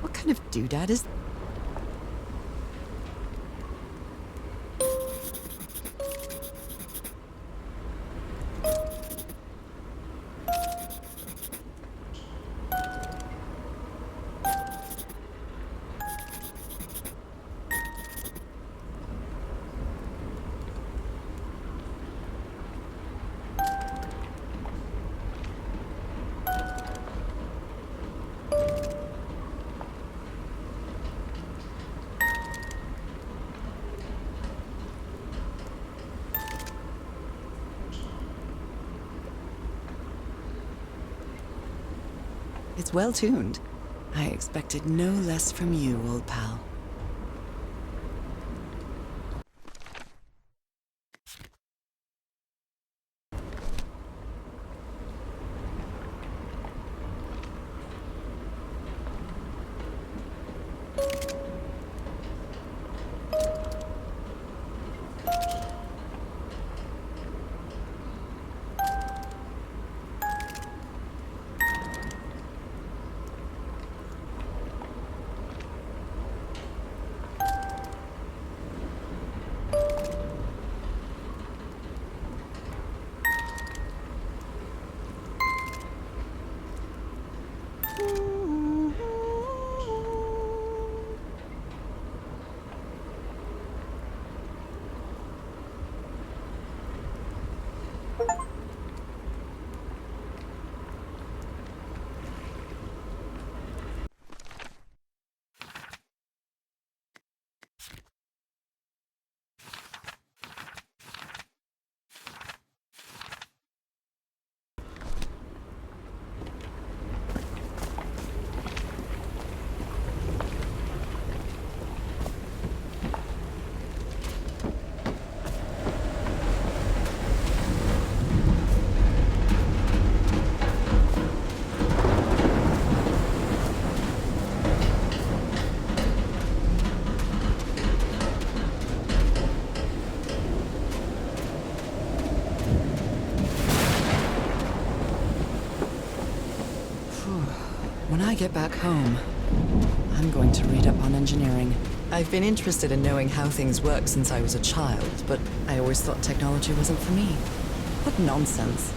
[SPEAKER 1] What kind of doodad is... It's well tuned. I expected no less from you, old pal. When I get back home, I'm going to read up on engineering. I've been interested in knowing how things work since I was a child, but I always thought technology wasn't for me. What nonsense.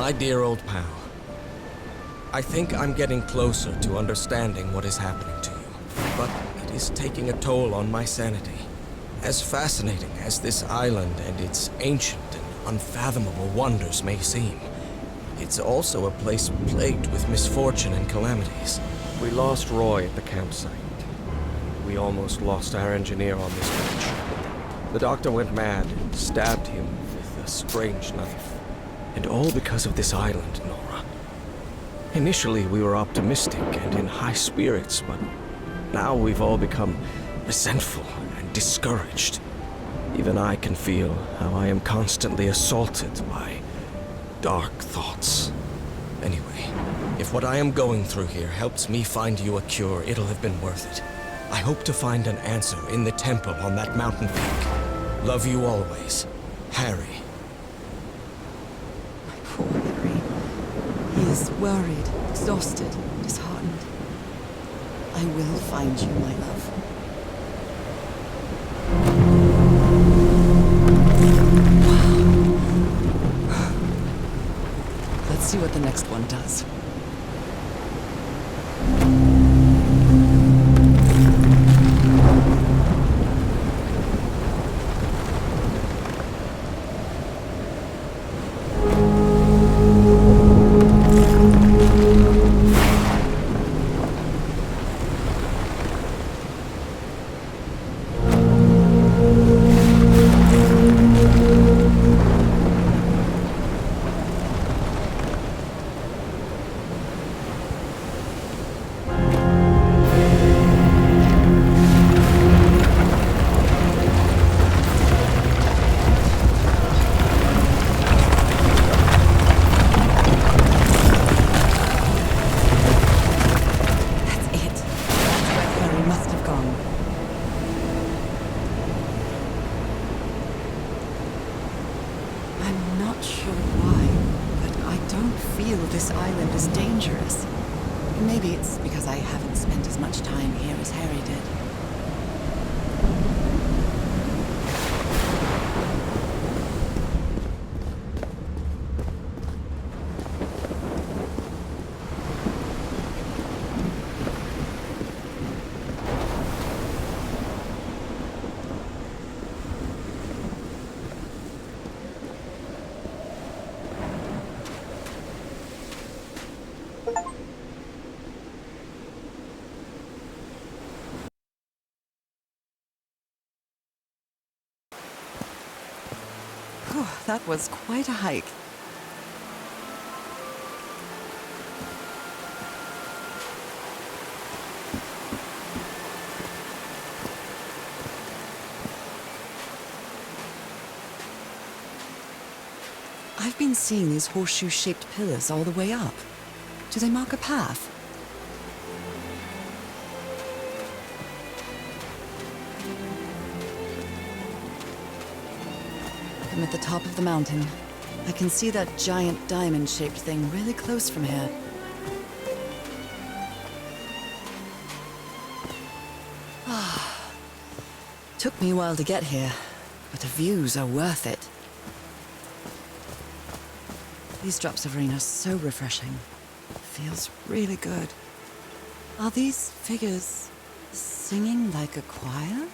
[SPEAKER 5] My dear old pal, I think I'm getting closer to understanding what is happening to you, but it is taking a toll on my sanity. As fascinating as this island and its ancient and unfathomable wonders may seem, it's also a place plagued with misfortune and calamities. We lost Roy at the campsite. We almost lost our engineer on this beach. The doctor went mad and stabbed him with a strange knife. And all because of this island, Norah. Initially, we were optimistic and in high spirits, but now we've all become resentful and discouraged. Even I can feel how I am constantly assaulted by dark thoughts. Anyway, if what I am going through here helps me find you a cure, it'll have been worth it. I hope to find an answer in the temple on that mountain peak. Love you always, Harry.
[SPEAKER 1] Poor Harry. He is worried, exhausted, disheartened. I will find you, my love. Let's see what the next one does. This island is dangerous. Maybe it's because I haven't spent as much time here as Harry did. That was quite a hike. I've been seeing these horseshoe-shaped pillars all the way up. Do they mark a path? I'm at the top of the mountain. I can see that giant diamond-shaped thing really close from here. Took me a while to get here, but the views are worth it. These drops of rain are so refreshing. Feels really good. Are these figures singing like a choir?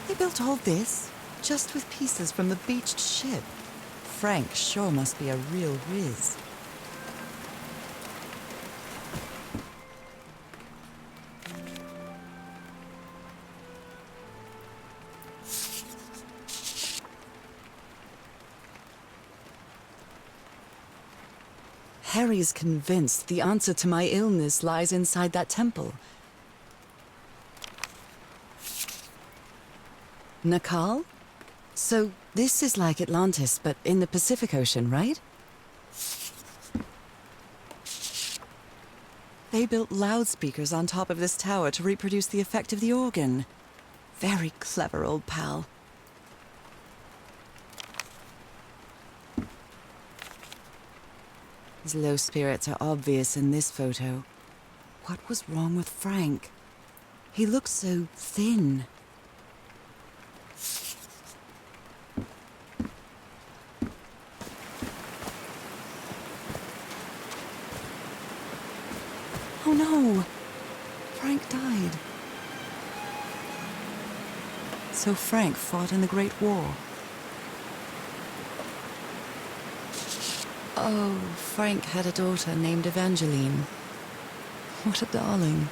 [SPEAKER 1] They built all this just with pieces from the beached ship. Frank sure must be a real whiz. Harry's convinced the answer to my illness lies inside that temple. Nakal? So this is like Atlantis, but in the Pacific Ocean, right? They built loudspeakers on top of this tower to reproduce the effect of the organ. Very clever, old pal. His low spirits are obvious in this photo. What was wrong with Frank? He looked so thin. Oh no! Frank died. So Frank fought in the Great War. Oh, Frank had a daughter named Evangeline. What a darling.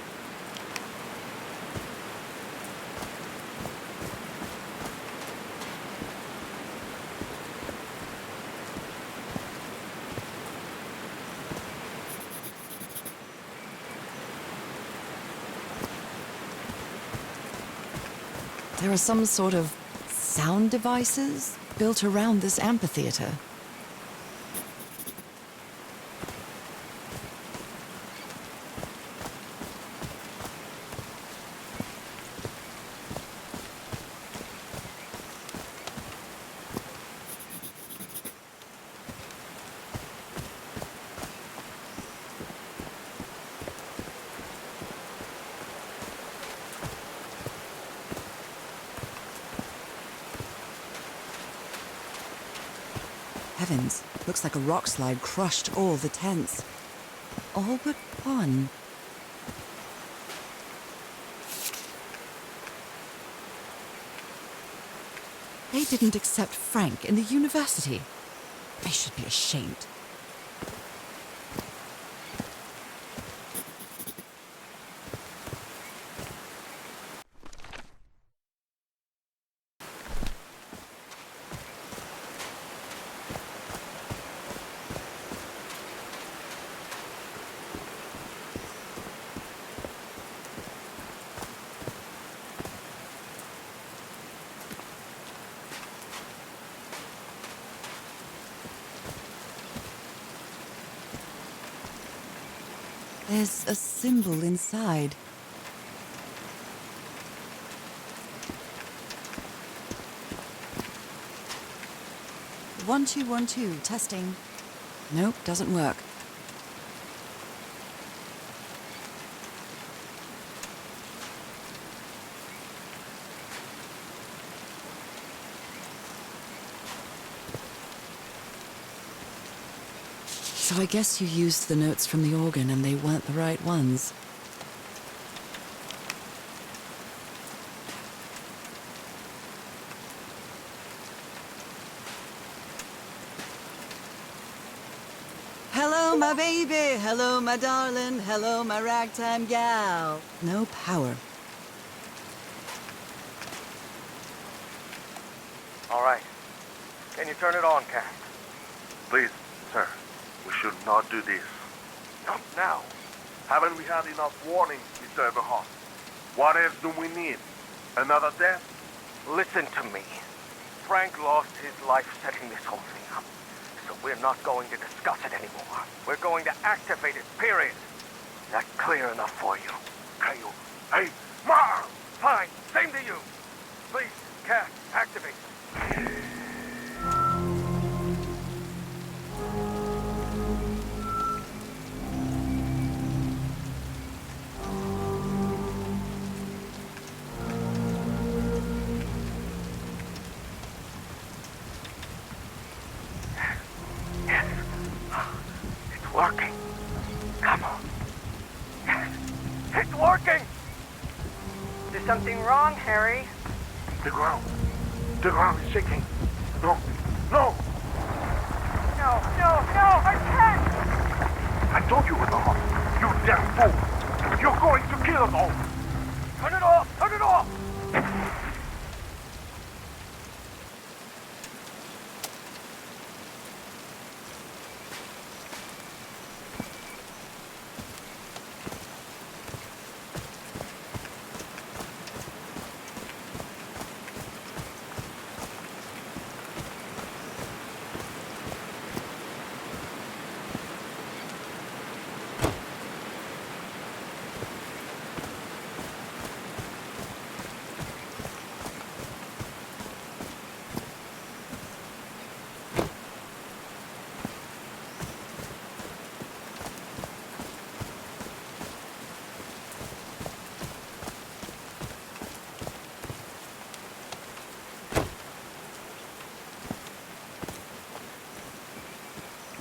[SPEAKER 1] There are some sort of sound devices built around this amphitheater. Heavens, looks like a rock slide crushed all the tents. All but one. They didn't accept Frank in the university. They should be ashamed. There's a symbol inside. One, two, testing. Nope, doesn't work. So I guess you used the notes from the organ and they weren't the right ones. Hello, my baby. Hello, my darling. Hello, my ragtime gal. No power.
[SPEAKER 4] All right. Can you turn it on, Cat? Please, sir. We should not do this. Not now. Haven't we had enough warnings, Mr. Everhart? What else do we need? Another death?
[SPEAKER 6] Listen to me. Frank lost his life setting this whole thing up. So we're not going to discuss it anymore. We're going to activate it, period. That clear enough for you?
[SPEAKER 4] Hey, Ma!
[SPEAKER 6] Fine, same to you. Please, Cat, activate. Working. Come on. Yes, it's working!
[SPEAKER 3] Is something wrong, Harry?
[SPEAKER 4] The ground is shaking. No!
[SPEAKER 3] No, I can't!
[SPEAKER 4] I told you, Everhart. You damn fool! You're going to kill us all!
[SPEAKER 6] Turn it off! Turn it off!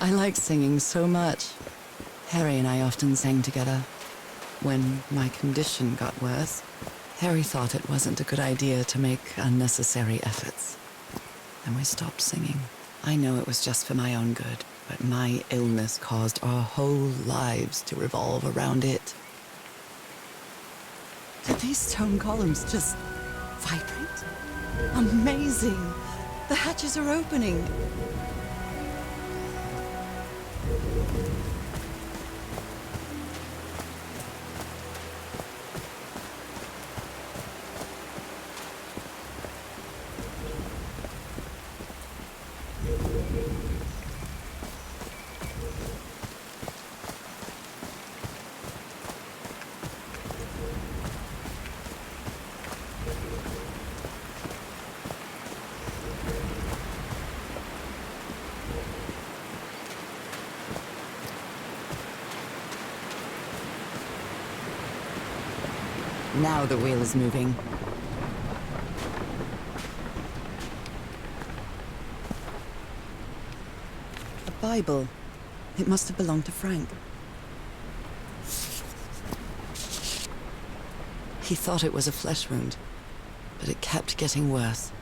[SPEAKER 1] I like singing so much. Harry and I often sang together. When my condition got worse, Harry thought it wasn't a good idea to make unnecessary efforts. And we stopped singing. I know it was just for my own good, but my illness caused our whole lives to revolve around it. Did these stone columns just vibrate? Amazing! The hatches are opening! Now the wheel is moving. A Bible. It must have belonged to Frank. He thought it was a flesh wound, but it kept getting worse.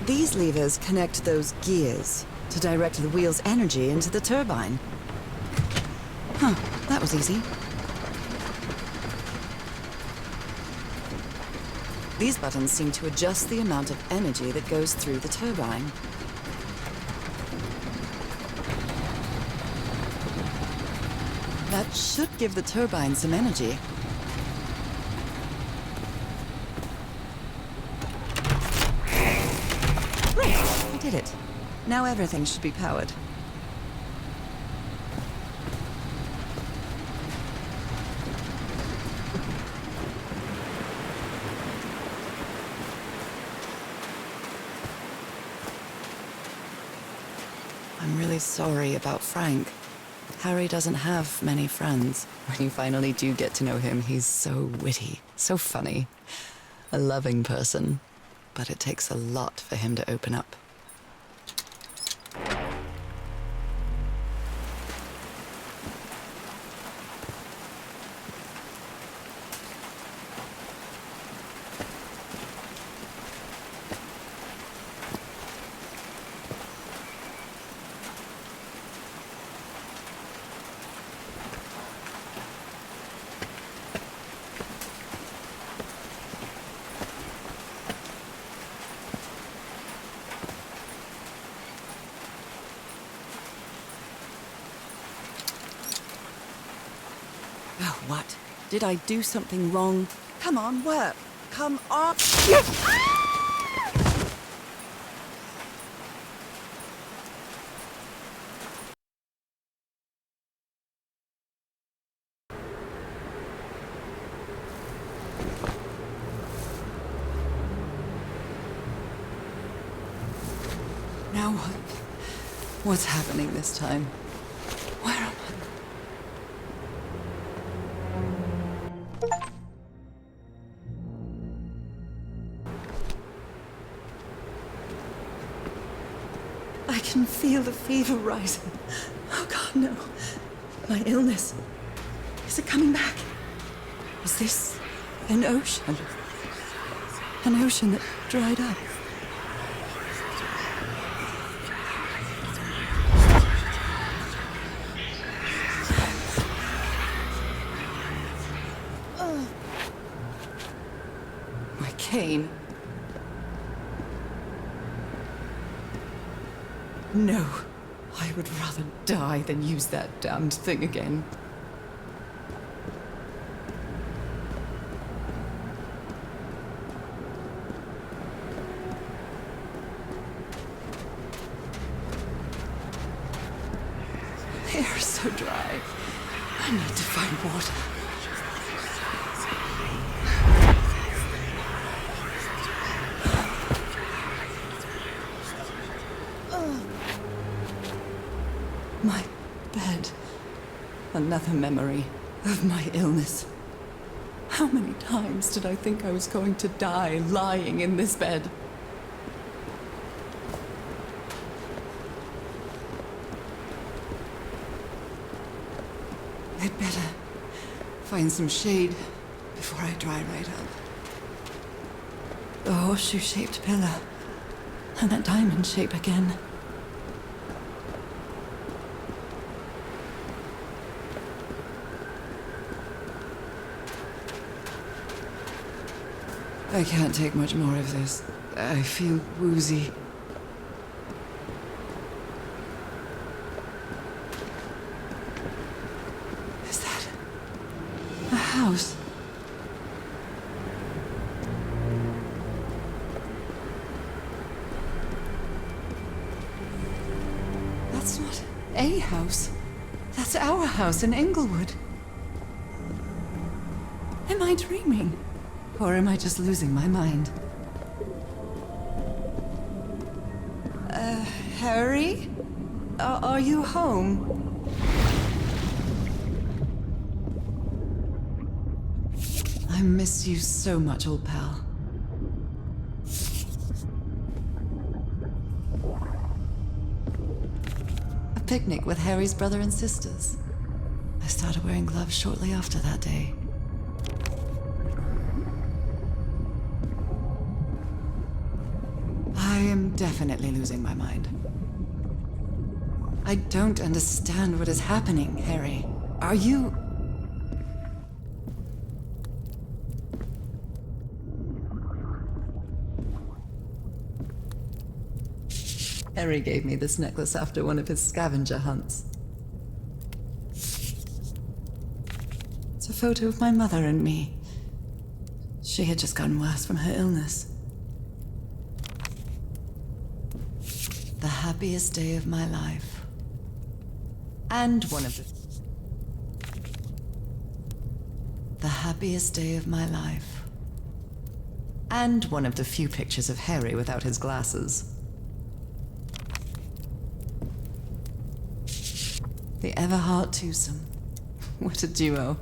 [SPEAKER 1] These levers connect those gears to direct the wheel's energy into the turbine. Huh, that was easy. These buttons seem to adjust the amount of energy that goes through the turbine. That should give the turbine some energy. I did it. Now everything should be powered. I'm really sorry about Frank. Harry doesn't have many friends. When you finally do get to know him, he's so witty, so funny. A loving person. But it takes a lot for him to open up. Oh, what? Did I do something wrong? Come on, work! Come on! Now what? What's happening this time? Where am I? I can feel the fever rising. Oh God, no. My illness. Is it coming back? Is this an ocean? An ocean that dried up. My cane. No. I would rather die than use that damned thing again. The air is so dry. I need to find water. My bed. Another memory of my illness. How many times did I think I was going to die lying in this bed? I'd better find some shade before I dry right up. The horseshoe-shaped pillar. And that diamond shape again. I can't take much more of this. I feel woozy. Is that a house? That's not a house. That's our house in Englewood. Am I dreaming? Or am I just losing my mind? Harry? Are you home? I miss you so much, old pal. A picnic with Harry's brother and sisters. I started wearing gloves shortly after that day. I am definitely losing my mind. I don't understand what is happening, Harry. Are you... Harry gave me this necklace after one of his scavenger hunts. It's a photo of my mother and me. She had just gotten worse from her illness. The happiest day of my life. And one of the happiest day of my life. And one of the few pictures of Harry without his glasses. The Everhart twosome. What a duo.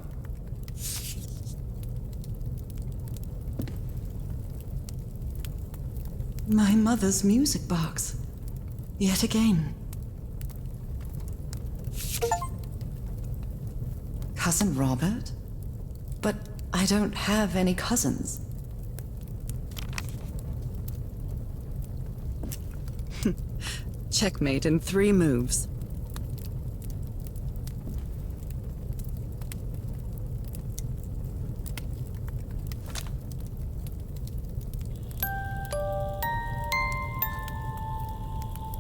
[SPEAKER 1] My mother's music box. Yet again. Cousin Robert? But I don't have any cousins. Checkmate in 3 moves.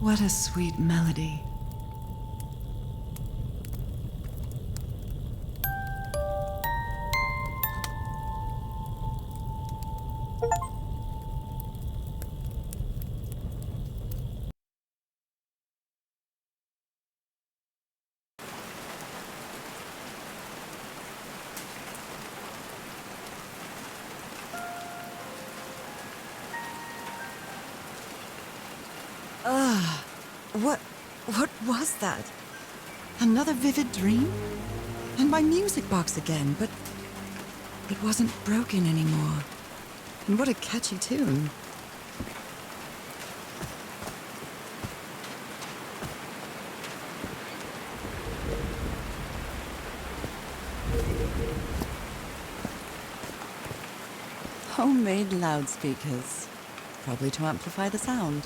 [SPEAKER 1] What a sweet melody. What was that? Another vivid dream? And my music box again, but it wasn't broken anymore. And what a catchy tune. Oh Homemade loudspeakers. Probably to amplify the sound.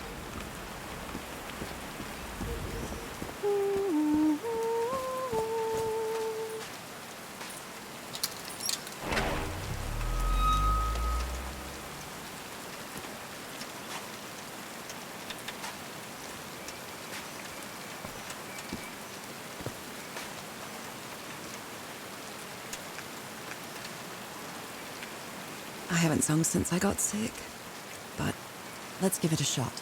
[SPEAKER 1] I haven't sung since I got sick, but let's give it a shot.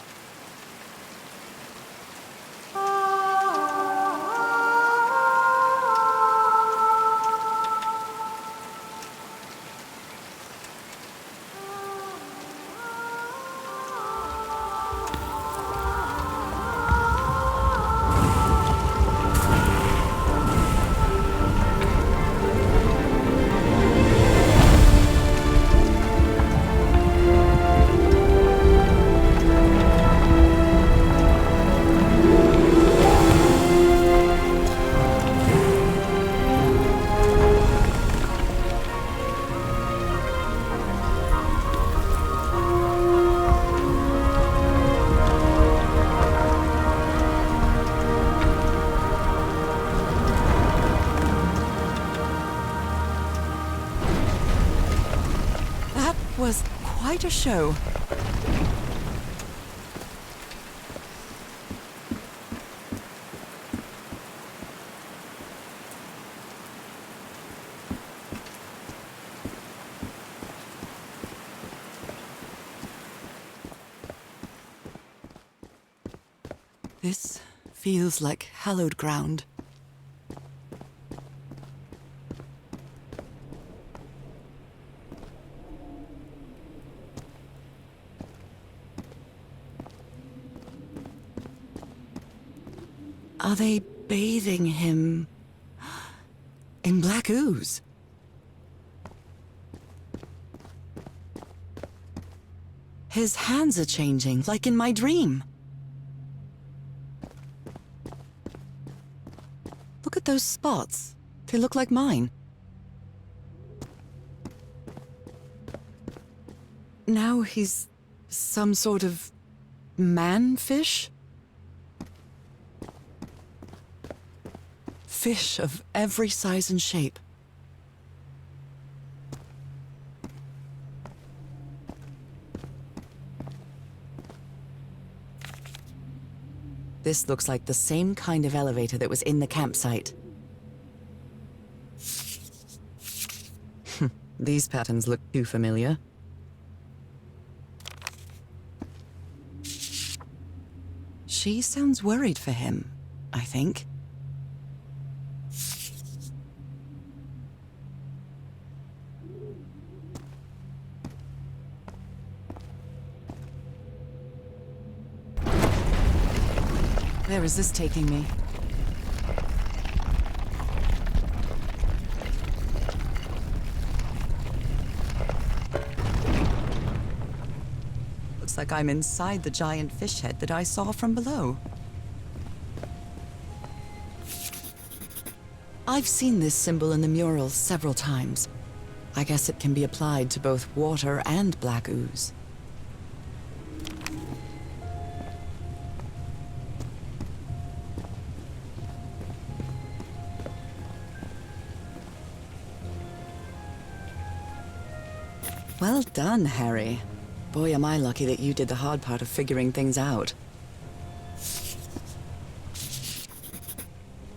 [SPEAKER 1] Was quite a show. This feels like hallowed ground. Are they bathing him in black ooze? His hands are changing, like in my dream. Look at those spots. They look like mine. Now he's some sort of man-fish? Fish of every size and shape. This looks like the same kind of elevator that was in the campsite. These patterns look too familiar. She sounds worried for him, I think. Where is this taking me? Looks like I'm inside the giant fish head that I saw from below. I've seen this symbol in the mural several times. I guess it can be applied to both water and black ooze. Well done, Harry. Boy, am I lucky that you did the hard part of figuring things out.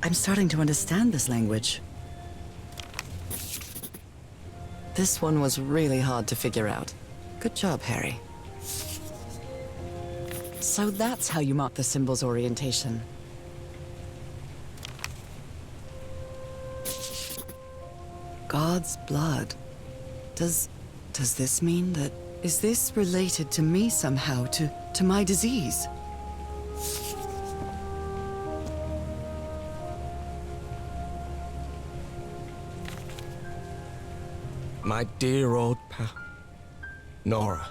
[SPEAKER 1] I'm starting to understand this language. This one was really hard to figure out. Good job, Harry. So that's how you mark the symbol's orientation. God's blood. Does this mean that... Is this related to me somehow, to my disease?
[SPEAKER 5] My dear old pal, Norah.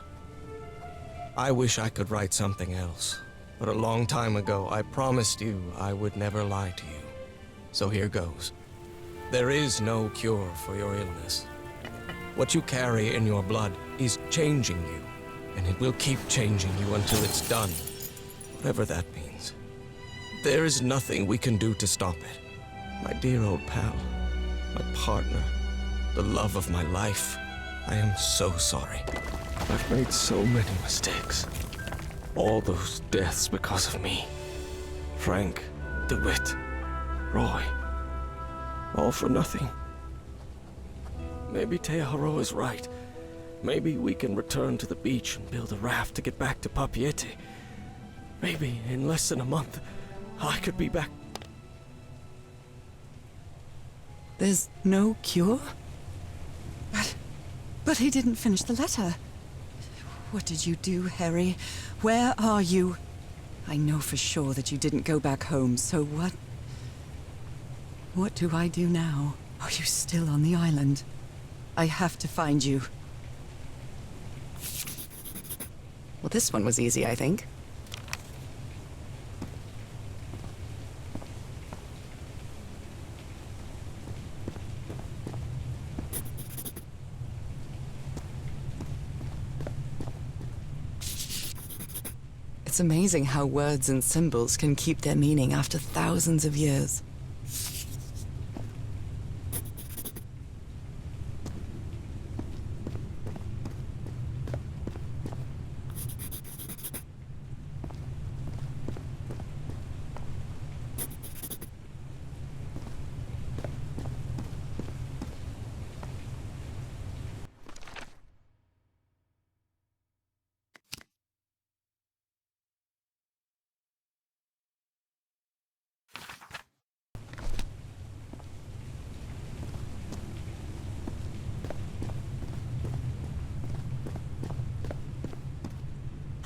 [SPEAKER 5] I wish I could write something else, but a long time ago I promised you I would never lie to you. So here goes. There is no cure for your illness. What you carry in your blood is changing you, and it will keep changing you until it's done, whatever that means. There is nothing we can do to stop it. My dear old pal, my partner, the love of my life, I am so sorry. I've made so many mistakes. All those deaths because of me. Frank, DeWitt, Roy. All for nothing. Maybe Teahoro is right. Maybe we can return to the beach and build a raft to get back to Papeete. Maybe in less than a month, I could be back.
[SPEAKER 1] There's no cure? But he didn't finish the letter. What did you do, Harry? Where are you? I know for sure that you didn't go back home, so what? What do I do now? Are you still on the island? I have to find you. Well, this one was easy, I think. It's amazing how words and symbols can keep their meaning after thousands of years.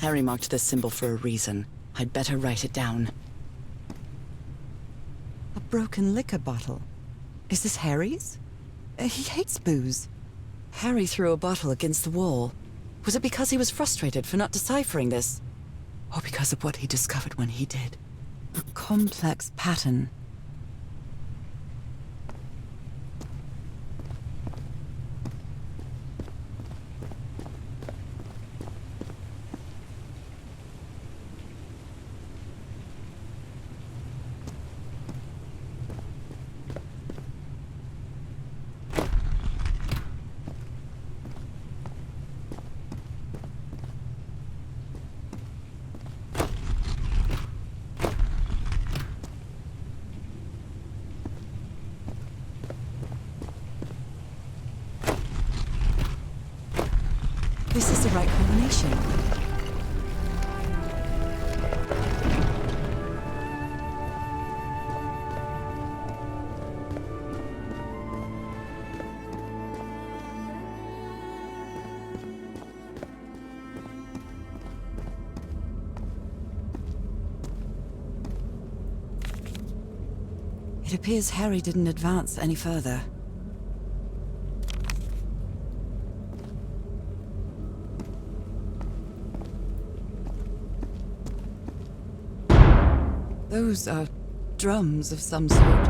[SPEAKER 1] Harry marked this symbol for a reason. I'd better write it down. A broken liquor bottle. Is this Harry's? He hates booze. Harry threw a bottle against the wall. Was it because he was frustrated for not deciphering this? Or because of what he discovered when he did? A complex pattern. This is the right combination. It appears Harry didn't advance any further. Those are drums of some sort.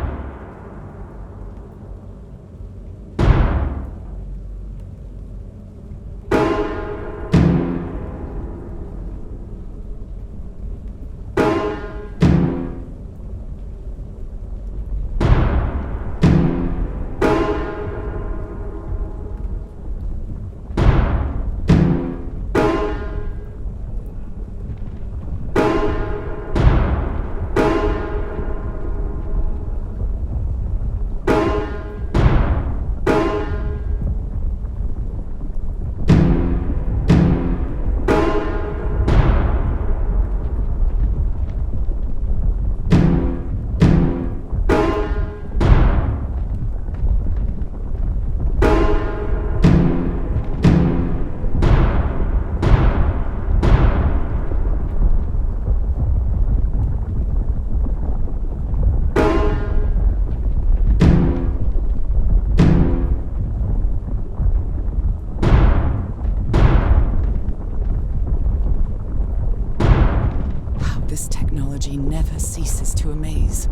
[SPEAKER 1] Never ceases to amaze.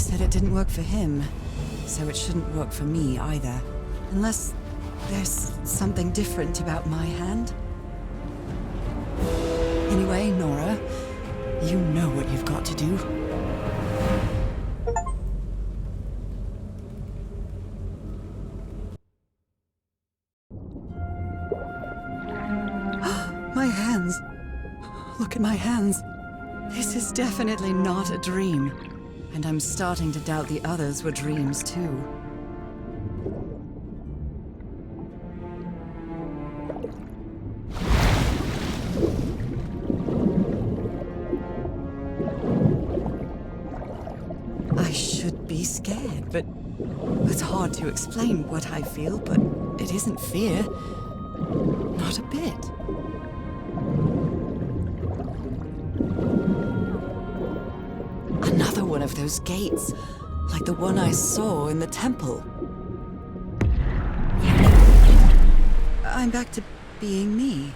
[SPEAKER 1] said it didn't work for him, so it shouldn't work for me either. Unless there's something different about my hand. Anyway, Norah, you know what you've got to do. My hands. Look at my hands. This is definitely not a dream. And I'm starting to doubt the others were dreams too. I should be scared, but it's hard to explain what I feel, but it isn't fear. Not a bit. Another one of those gates, like the one I saw in the temple. I'm back to being me.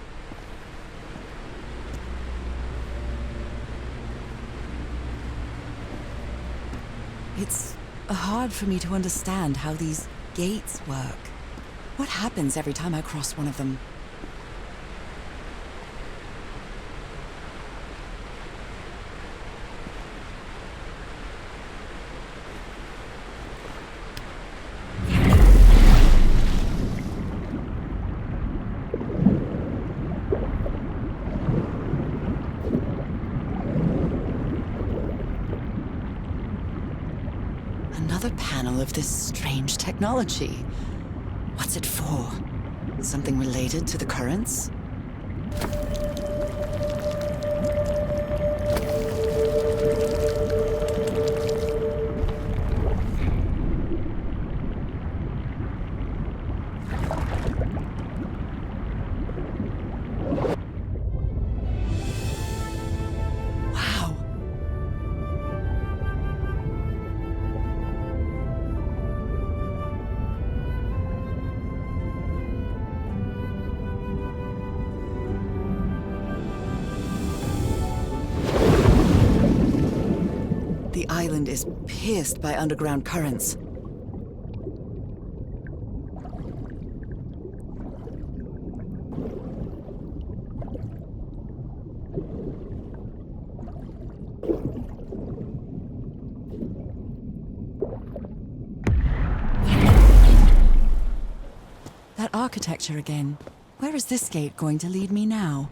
[SPEAKER 1] It's hard for me to understand how these gates work. What happens every time I cross one of them? Another panel of this strange technology. What's it for? Something related to the currents? The island is pierced by underground currents. That architecture again. Where is this gate going to lead me now?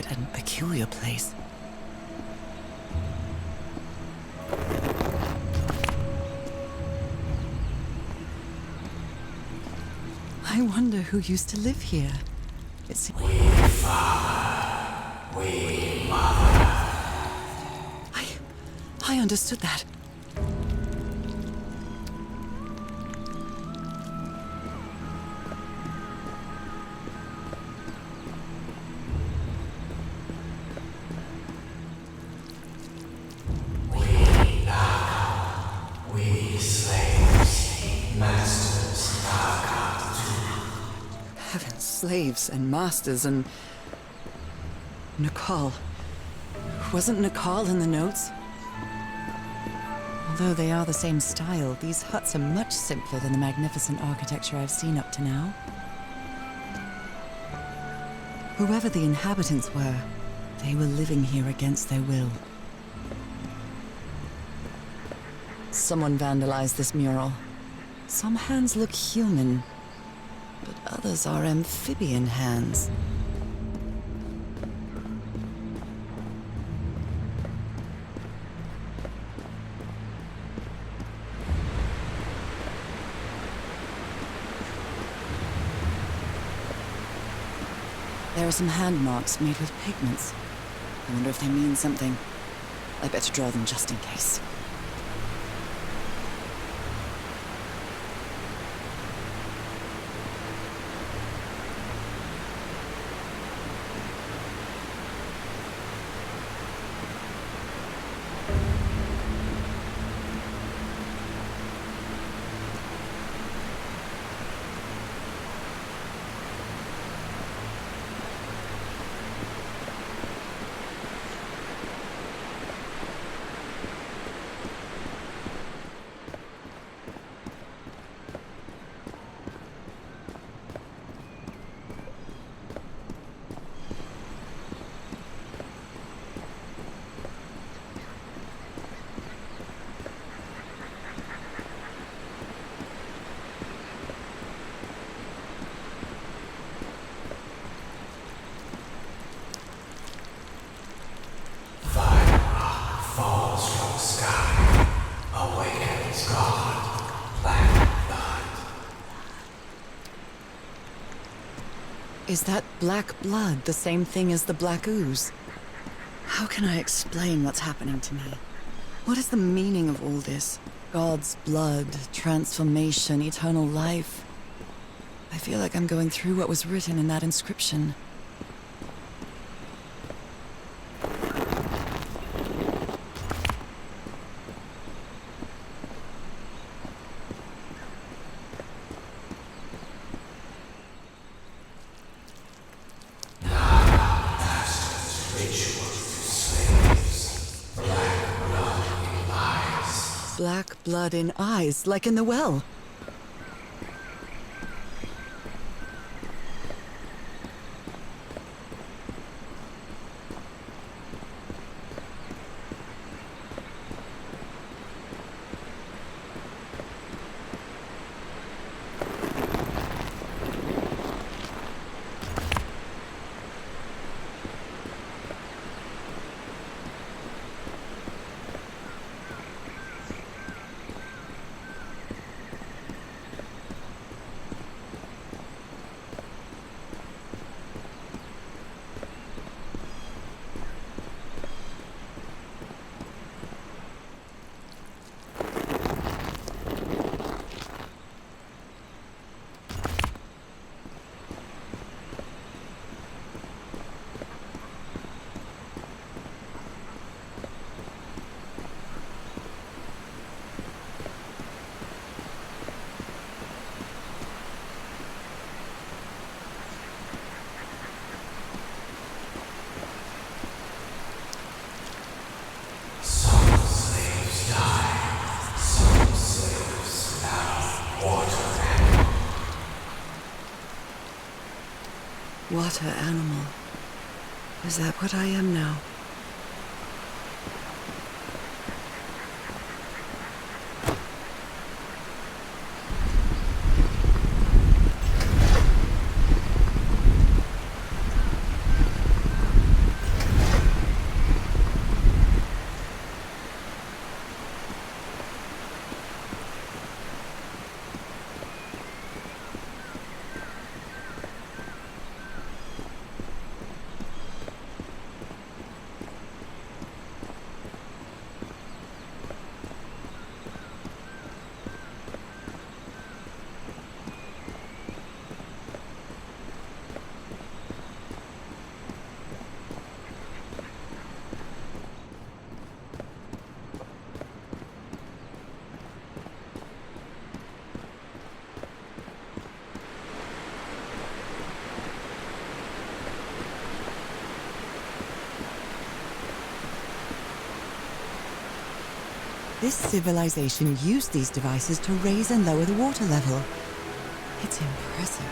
[SPEAKER 1] And peculiar place. I wonder who used to live here. It's
[SPEAKER 7] We father, we mother.
[SPEAKER 1] I understood that. Slaves and masters and... Nicole. Wasn't Nicole in the notes? Although they are the same style, these huts are much simpler than the magnificent architecture I've seen up to now. Whoever the inhabitants were, they were living here against their will. Someone vandalized this mural. Some hands look human, but others are amphibian hands. There are some hand marks made with pigments. I wonder if they mean something. I better draw them just in case. Is that black blood the same thing as the black ooze? How can I explain what's happening to me? What is the meaning of all this? God's blood, transformation, eternal life. I feel like I'm going through what was written in that inscription. Black blood in eyes, like in the well. Water animal. Is that what I am now? This civilization used these devices to raise and lower the water level. It's impressive.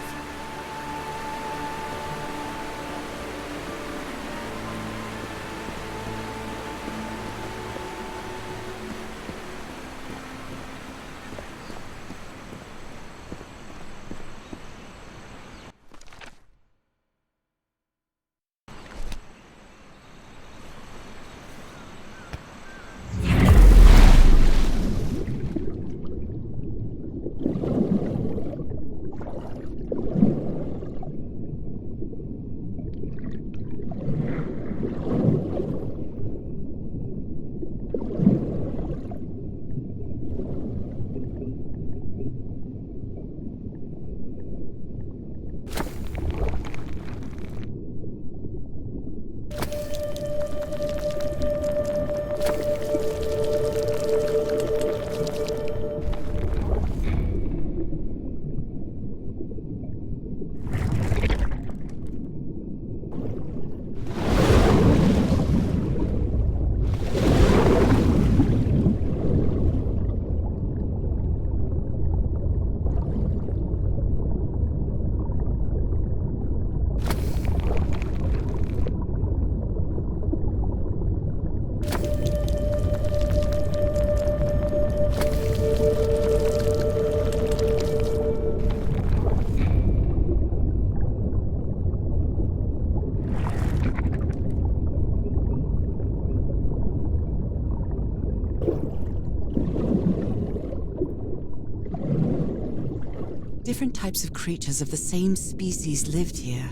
[SPEAKER 1] Different types of creatures of the same species lived here.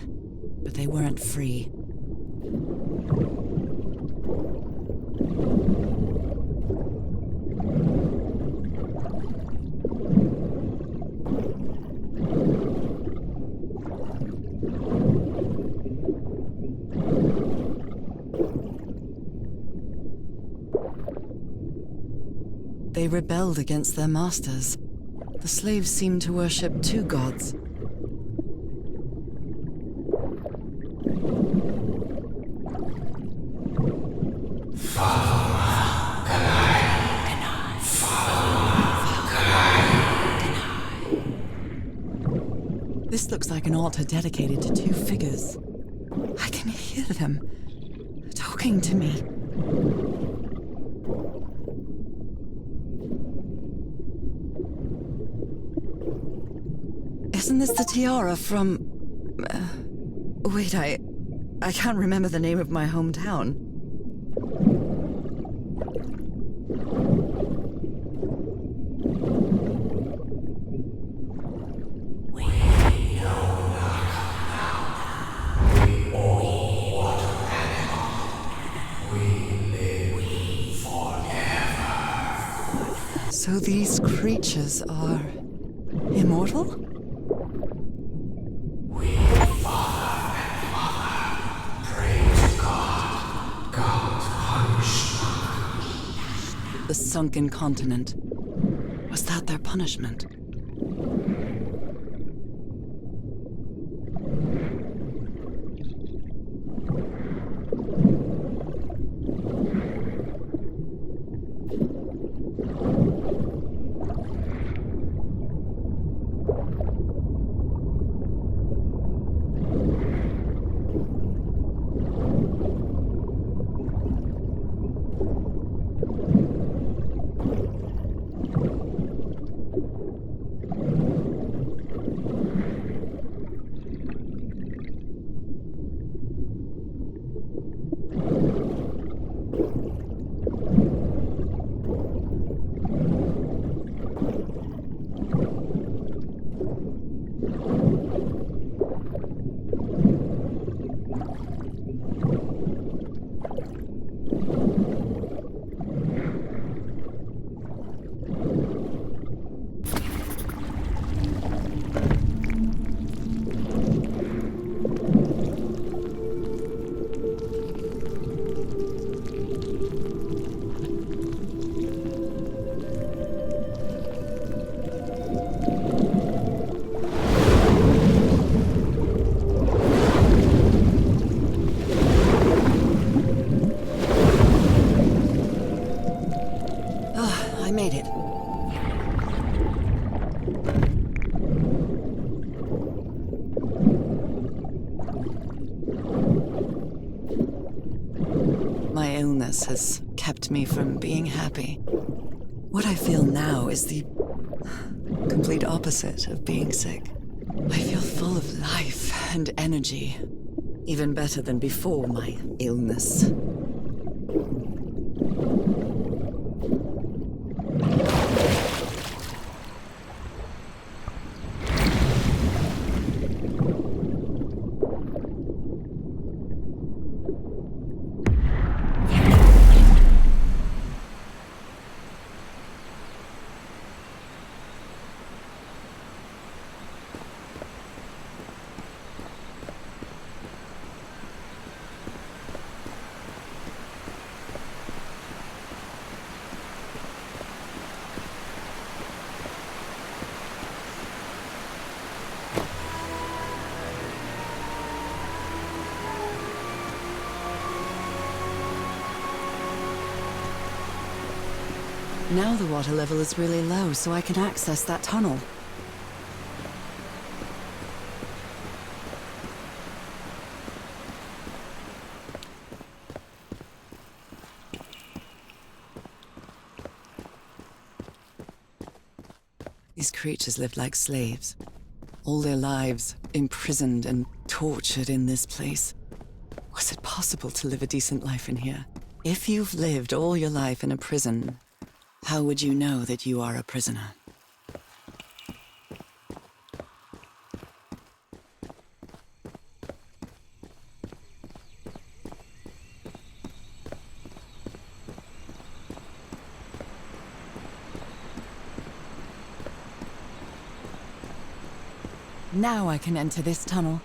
[SPEAKER 1] but they weren't free. They rebelled against their masters. The slaves seemed to worship two gods. This looks like an altar dedicated to two figures. I can hear them talking to me. Isn't this the tiara from... wait, I can't remember the name of my hometown. So these creatures are immortal? The Sunken continent. Was that their punishment? Has kept me from being happy. What I feel now is the complete opposite of being sick. I feel full of life and energy, even better than before my illness. Now the water level is really low, so I can access that tunnel. These creatures lived like slaves. All their lives imprisoned and tortured in this place. Was it possible to live a decent life in here? If you've lived all your life in a prison, how would you know that you are a prisoner? Now I can enter this tunnel.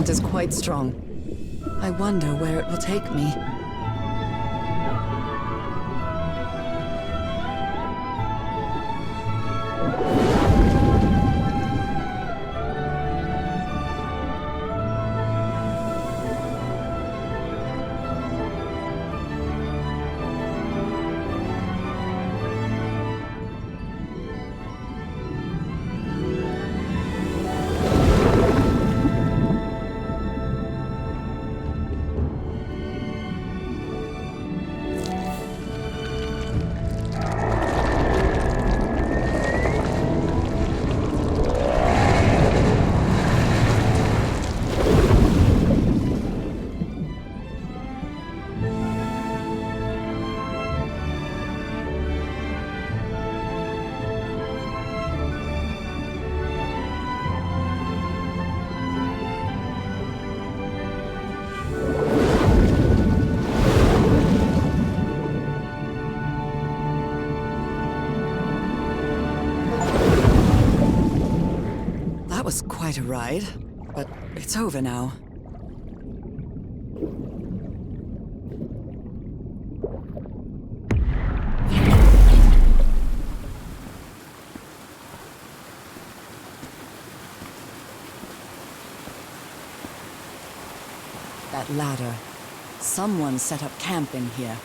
[SPEAKER 1] Is quite strong. I wonder where it will take me. That was quite a ride, but it's over now. That ladder. Someone set up camp in here.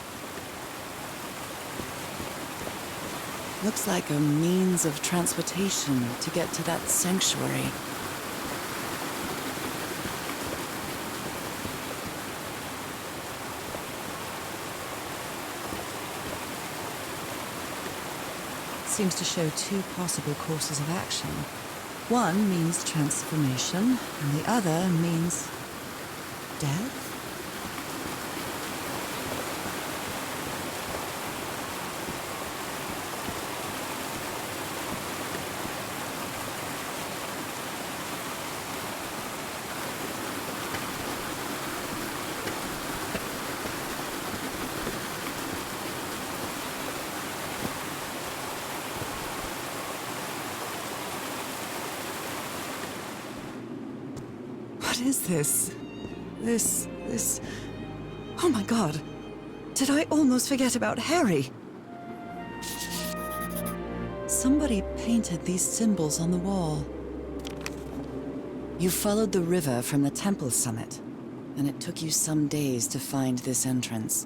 [SPEAKER 1] Looks like a means of transportation to get to that sanctuary. Seems to show two possible courses of action. One means transformation, and the other means death? What is this? This... Oh my god! Did I almost forget about Harry? Somebody painted these symbols on the wall. You followed the river from the temple summit, and it took you some days to find this entrance.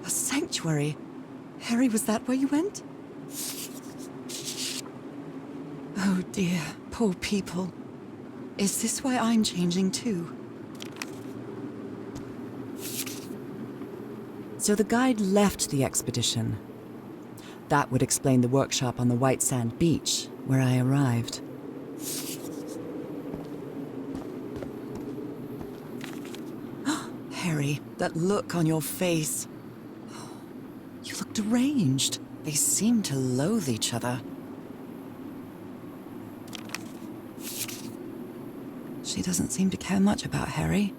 [SPEAKER 1] A sanctuary? Harry, was that where you went? Oh dear, poor people. Is this why I'm changing too? So the guide left the expedition. That would explain the workshop on the white sand beach, where I arrived. Harry, that look on your face. You look deranged. They seem to loathe each other. She doesn't seem to care much about Harry.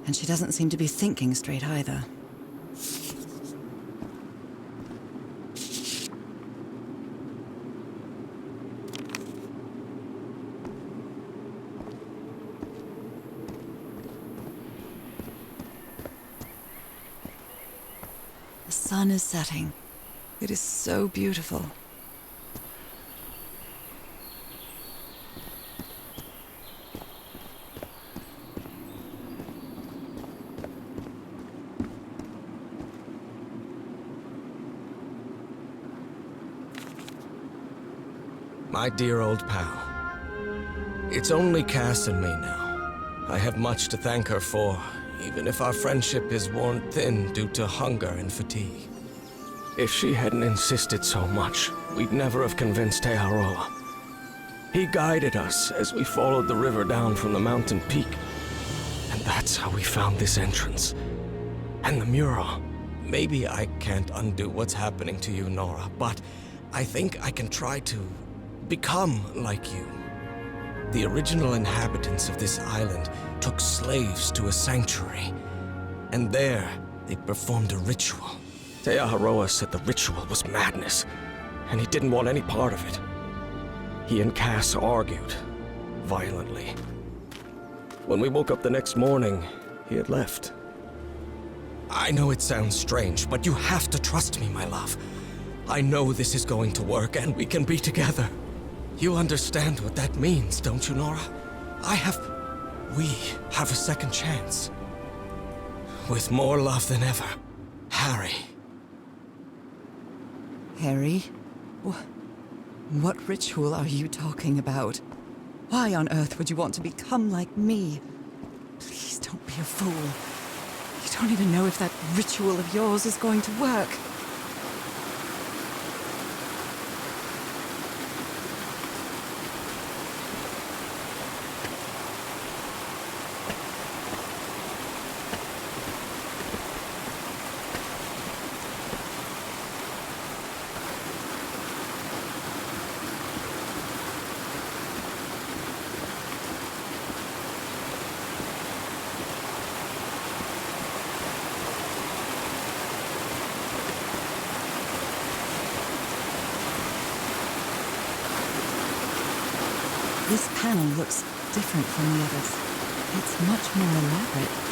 [SPEAKER 1] And she doesn't seem to be thinking straight either. The sun is setting. It is so beautiful.
[SPEAKER 5] My dear old pal. It's only Cass and me now. I have much to thank her for, even if our friendship is worn thin due to hunger and fatigue. If she hadn't insisted so much, we'd never have convinced Aotearoa. He guided us as we followed the river down from the mountain peak. And that's how we found this entrance. And the mural. Maybe I can't undo what's happening to you, Norah, but I think I can try to become like you. The original inhabitants of this island took slaves to a sanctuary. And there, they performed a ritual. Aotearoa said the ritual was madness, and he didn't want any part of it. He and Cass argued, violently. When we woke up the next morning, he had left. I know it sounds strange, but you have to trust me, my love. I know this is going to work, and we can be together. You understand what that means, don't you, Norah? We have a second chance. With more love than ever, Harry.
[SPEAKER 1] Harry? What ritual are you talking about? Why on earth would you want to become like me? Please don't be a fool. You don't even know if that ritual of yours is going to work. This panel looks different from the others. It's much more elaborate.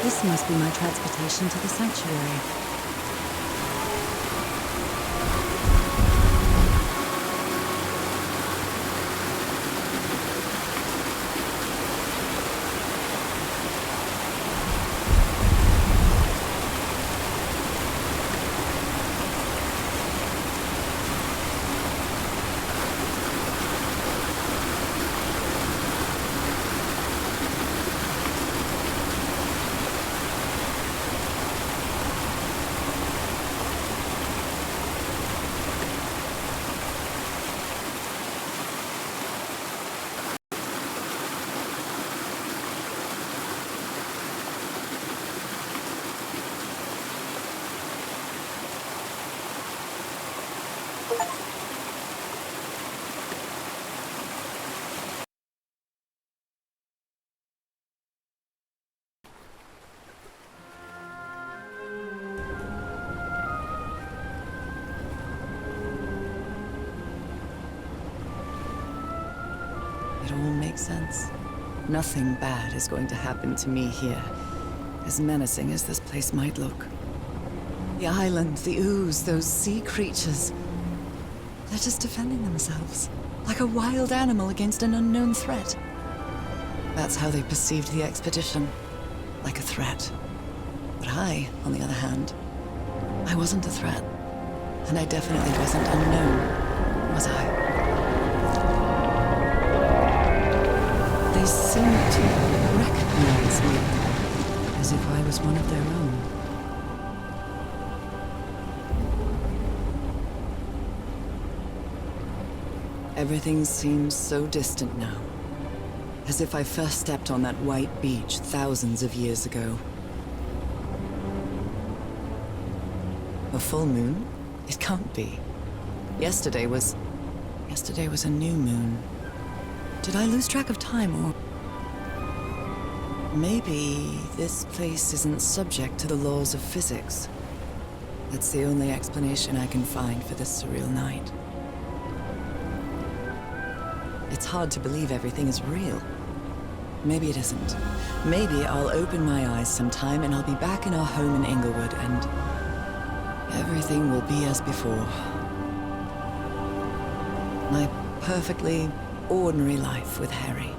[SPEAKER 1] This must be my transportation to the sanctuary. It all makes sense. Nothing bad is going to happen to me here, as menacing as this place might look. The island, the ooze, those sea creatures. They're just defending themselves, like a wild animal against an unknown threat. That's how they perceived the expedition, like a threat. But I, on the other hand, I wasn't a threat. And I definitely wasn't unknown, was I? They seemed to recognize me, as if I was one of their own. Everything seems so distant now. As if I first stepped on that white beach thousands of years ago. A full moon? It can't be. Yesterday was a new moon. Did I lose track of time, or... Maybe this place isn't subject to the laws of physics. That's the only explanation I can find for this surreal night. It's hard to believe everything is real. Maybe it isn't. Maybe I'll open my eyes sometime and I'll be back in our home in Inglewood and everything will be as before. My perfectly ordinary life with Harry.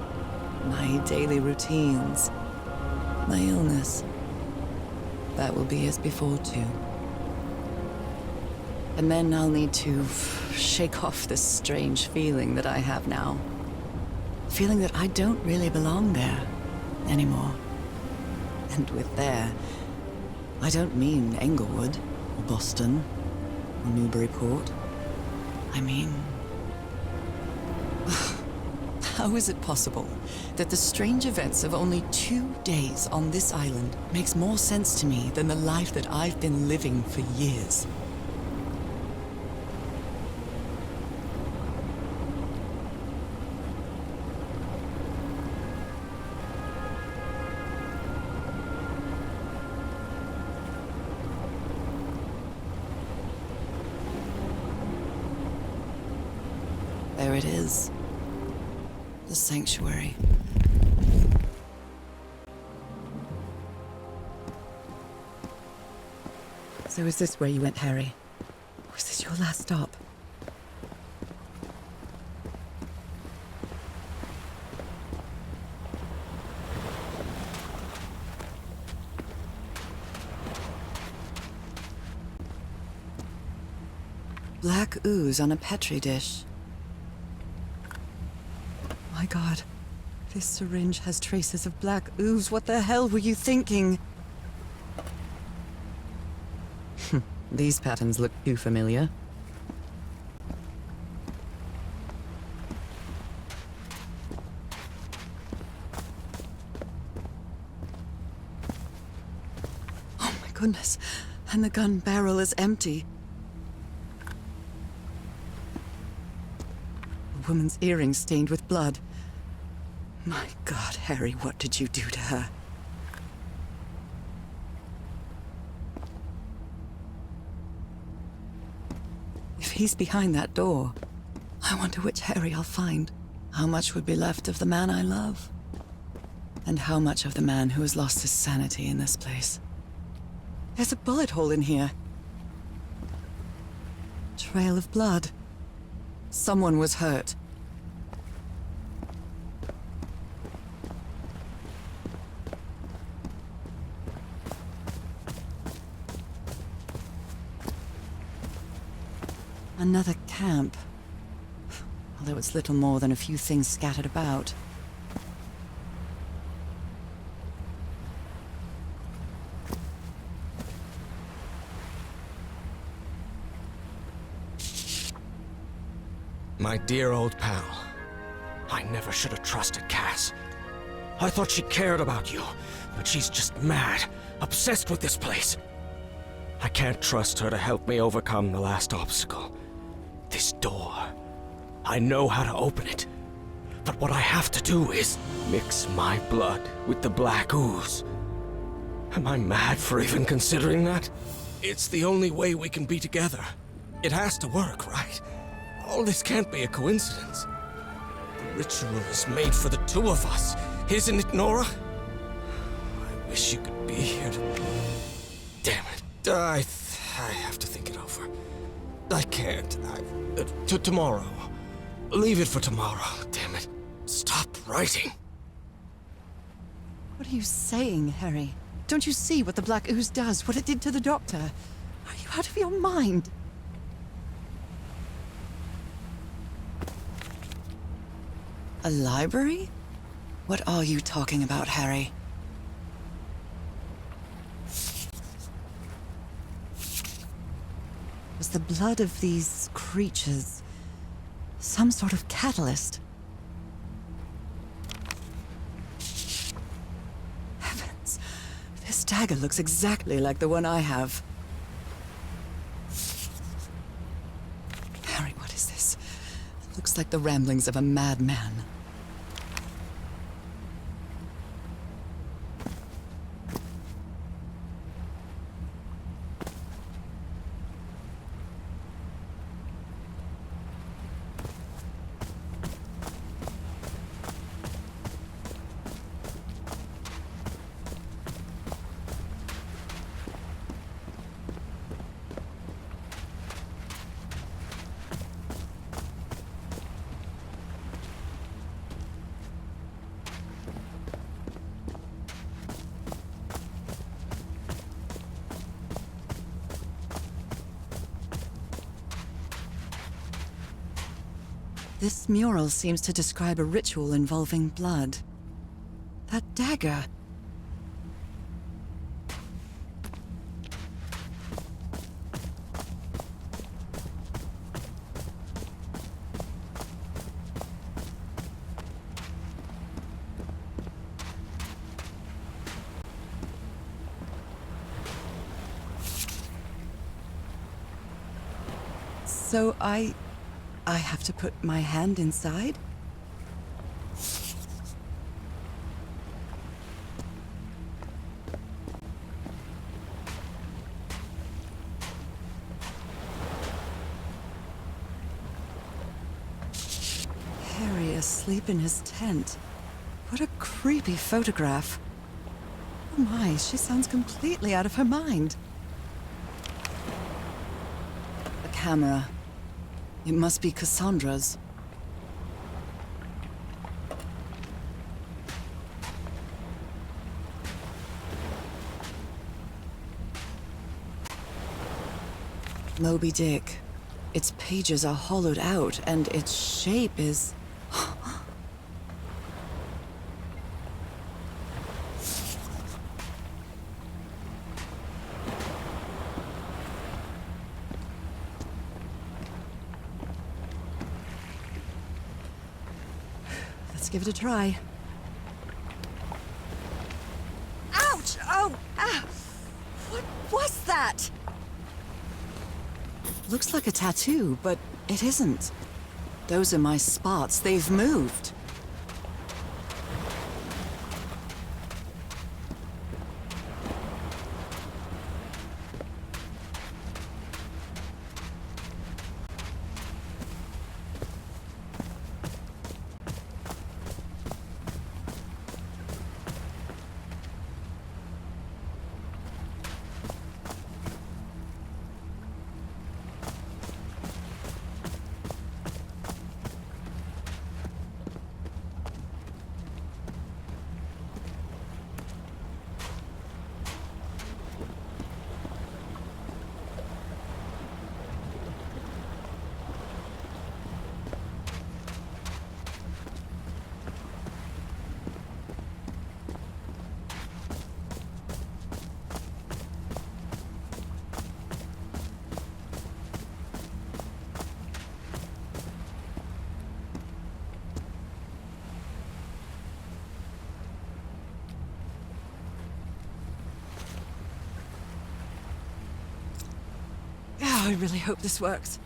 [SPEAKER 1] My daily routines. My illness. That will be as before too. And then I'll need to shake off this strange feeling that I have now. Feeling that I don't really belong there anymore. And with there, I don't mean Englewood, or Boston, or Newburyport. I mean... How is it possible that the strange events of only 2 days on this island makes more sense to me than the life that I've been living for years? There it is. The sanctuary. So is this where you went, Harry? Was this your last stop? Black ooze on a petri dish. My God, this syringe has traces of black ooze. What the hell were you thinking? These patterns look too familiar. Oh my goodness, and the gun barrel is empty. A woman's earring stained with blood. My God, Harry, what did you do to her? If he's behind that door, I wonder which Harry I'll find. How much would be left of the man I love? And how much of the man who has lost his sanity in this place? There's a bullet hole in here. Trail of blood. Someone was hurt. Another camp. Although it's little more than a few things scattered about.
[SPEAKER 5] My dear old pal. I never should have trusted Cass. I thought she cared about you, but she's just mad, obsessed with this place. I can't trust her to help me overcome the last obstacle. This door. I know how to open it. But what I have to do is mix my blood with the black ooze. Am I mad for even considering that? It's the only way we can be together. It has to work, right? All this can't be a coincidence. The ritual is made for the two of us, isn't it, Norah? I wish you could be here to... Damn it. I have to think it over. I can't. Tomorrow. Leave it for tomorrow, damn it. Stop writing.
[SPEAKER 1] What are you saying, Harry? Don't you see what the black ooze does, what it did to the doctor? Are you out of your mind? A library? What are you talking about, Harry? Was the blood of these creatures Some sort of catalyst. Heavens. This dagger looks exactly like the one I have. Harry, what is this? It looks like the ramblings of a madman. This mural seems to describe a ritual involving blood. That dagger. So I have to put my hand inside? Harry asleep in his tent. What a creepy photograph. Oh my, she sounds completely out of her mind. A camera. It must be Cassandra's. Moby Dick. Its pages are hollowed out, and its shape is... Let's give it a try. Ouch! Oh! Ah! What was that? Looks like a tattoo, but it isn't. Those are my spots. They've moved. I really hope this works.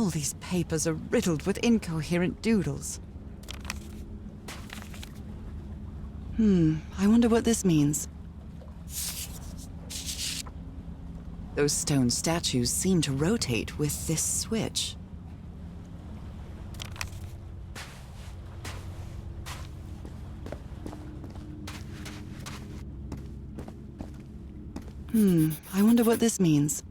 [SPEAKER 1] All these papers are riddled with incoherent doodles. I wonder what this means. Those stone statues seem to rotate with this switch. I wonder what this means.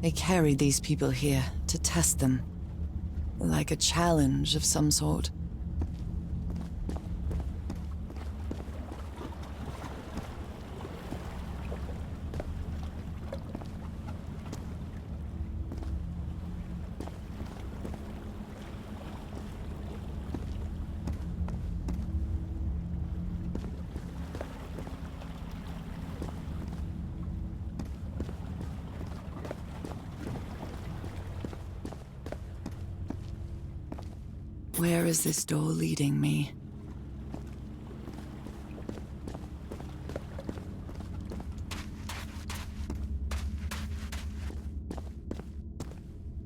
[SPEAKER 1] They carried these people here to test them, like a challenge of some sort. Where is this door leading me?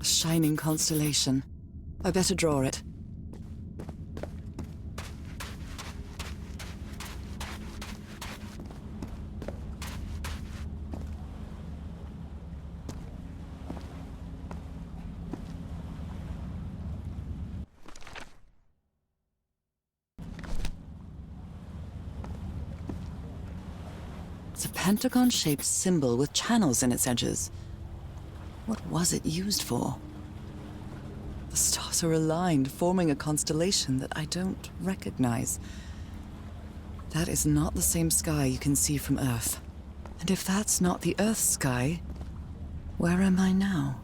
[SPEAKER 1] A shining constellation. I better draw it. It's a pentagon-shaped symbol with channels in its edges. What was it used for? The stars are aligned, forming a constellation that I don't recognize. That is not the same sky you can see from Earth. And if that's not the Earth's sky, where am I now?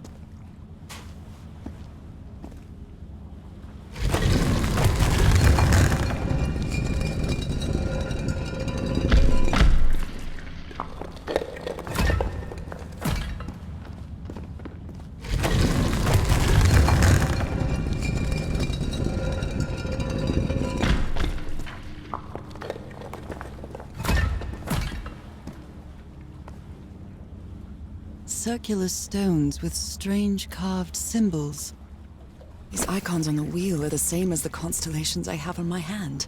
[SPEAKER 1] Circular stones with strange carved symbols. These icons on the wheel are the same as the constellations I have on my hand.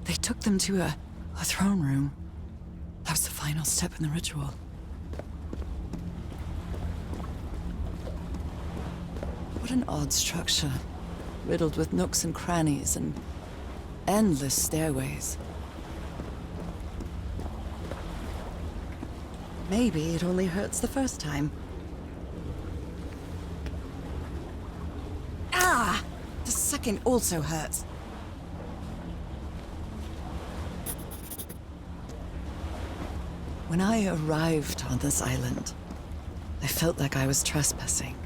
[SPEAKER 1] They took them to a throne room. That was the final step in the ritual. What an odd structure, riddled with nooks and crannies and endless stairways. Maybe it only hurts the first time. Ah! The second also hurts. When I arrived on this island, I felt like I was trespassing.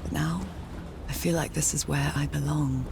[SPEAKER 1] But now, I feel like this is where I belong.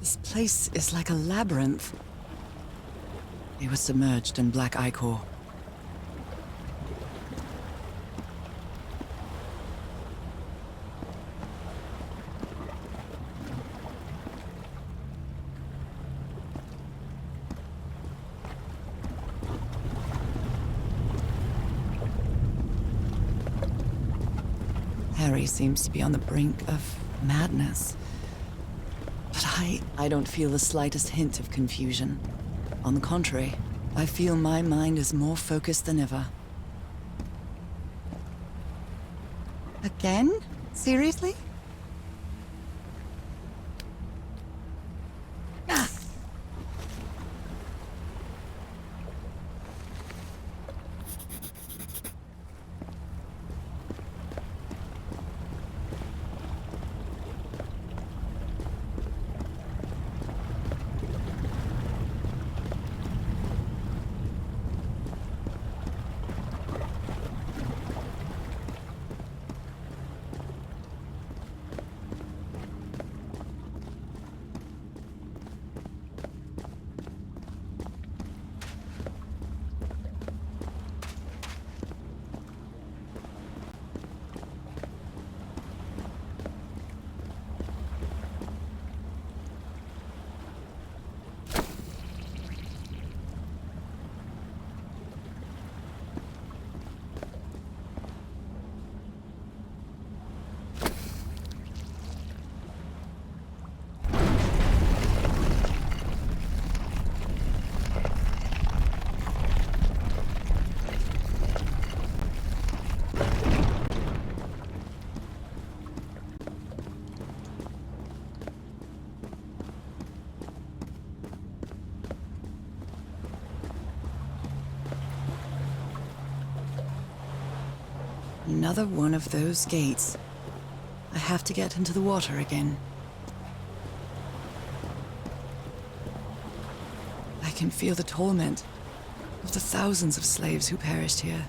[SPEAKER 1] This place is like a labyrinth. They were submerged in black ichor. Harry seems to be on the brink of madness. But I don't feel the slightest hint of confusion. On the contrary, I feel my mind is more focused than ever. Again? Seriously? Ah! Another one of those gates. I have to get into the water again. I can feel the torment of the thousands of slaves who perished here.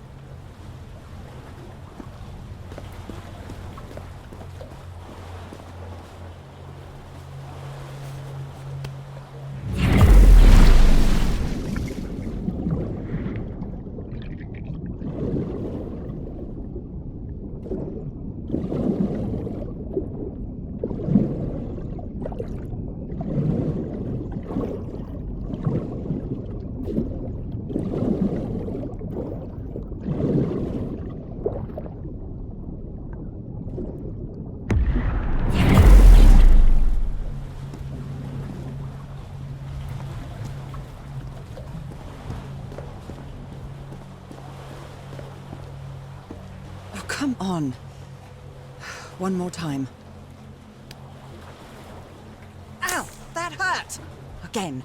[SPEAKER 1] Come on. One more time. Ow! That hurt! Again.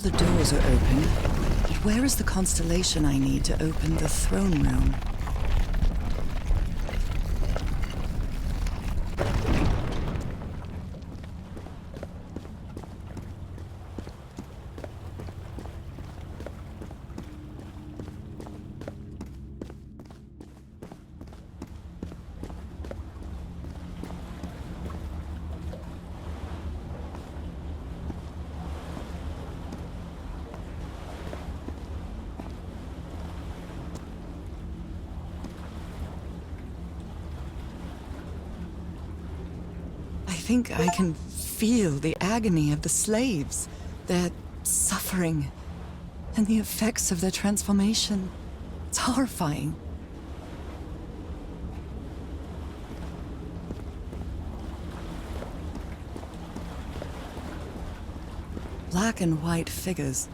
[SPEAKER 1] the doors are open, but where is the constellation I need to open the throne room? I think I can feel the agony of the slaves, their suffering, and the effects of their transformation. It's horrifying. Black and white figures.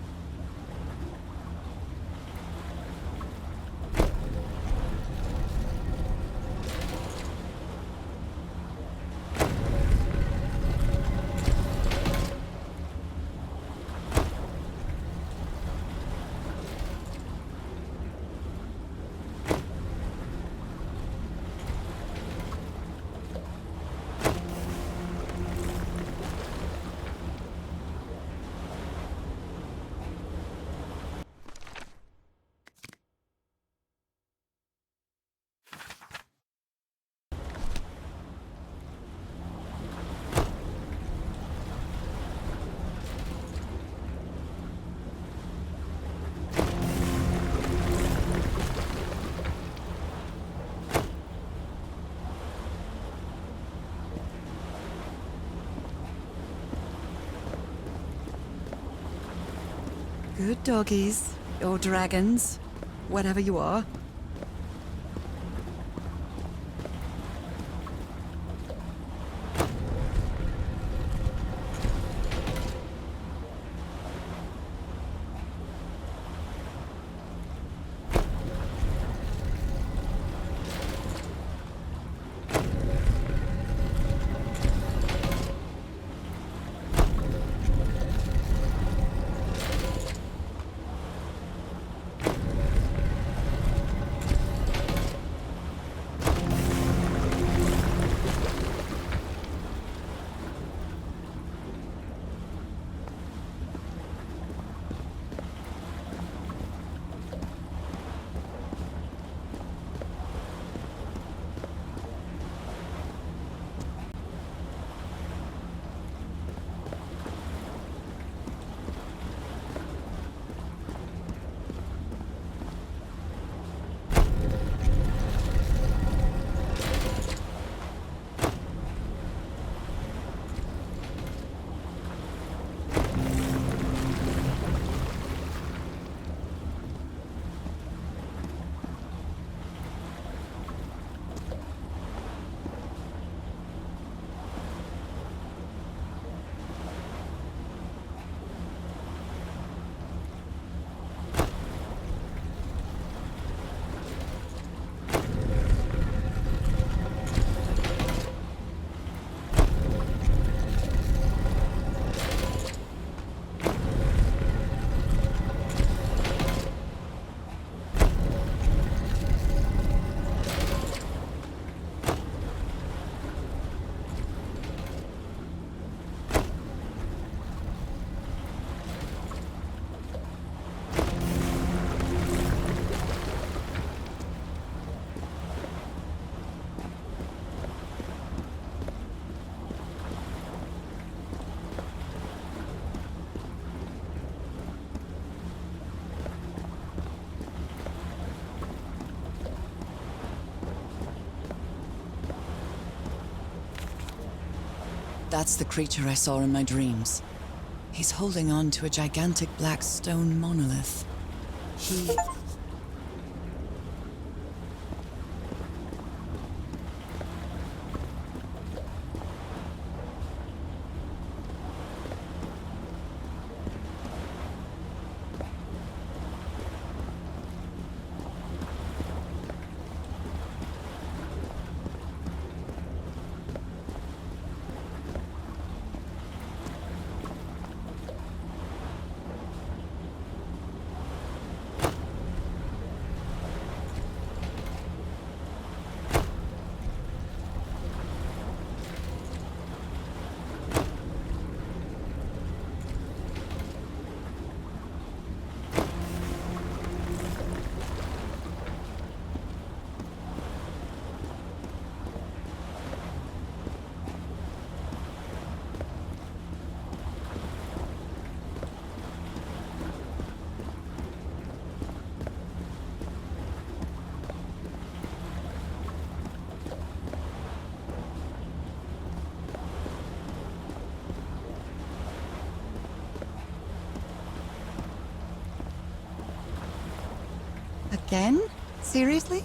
[SPEAKER 1] Good doggies, or dragons, whatever you are. That's the creature I saw in my dreams. He's holding on to a gigantic black stone monolith. He... Again? Seriously?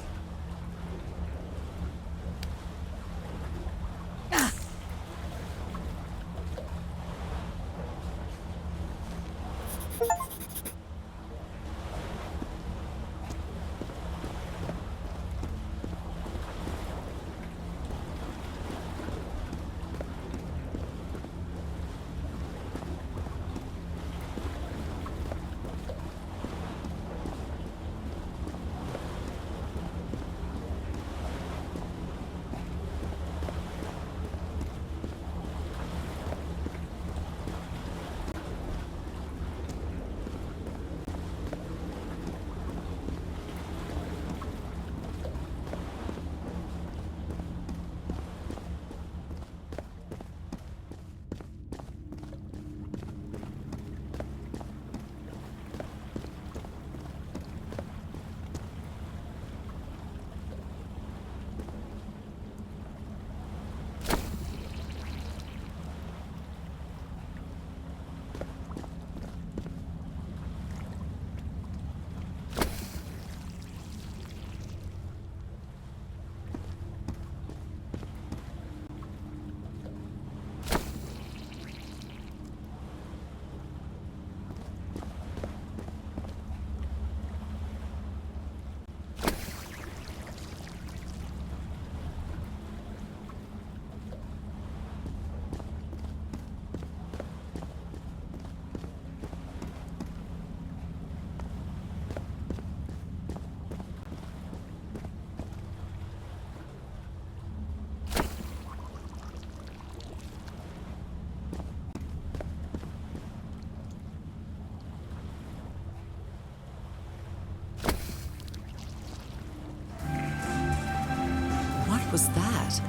[SPEAKER 1] What was that?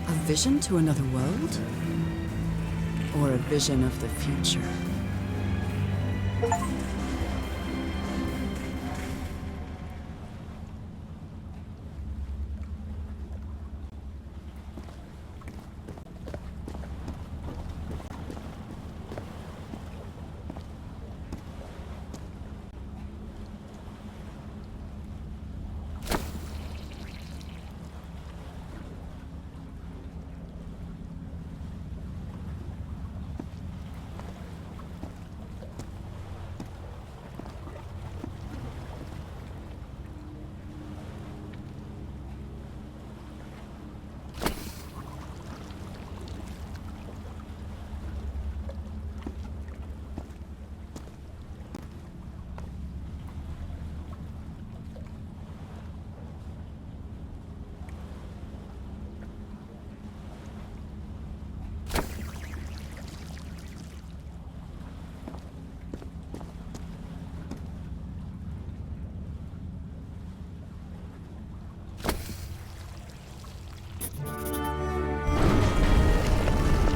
[SPEAKER 1] A vision to another world? Or a vision of the future?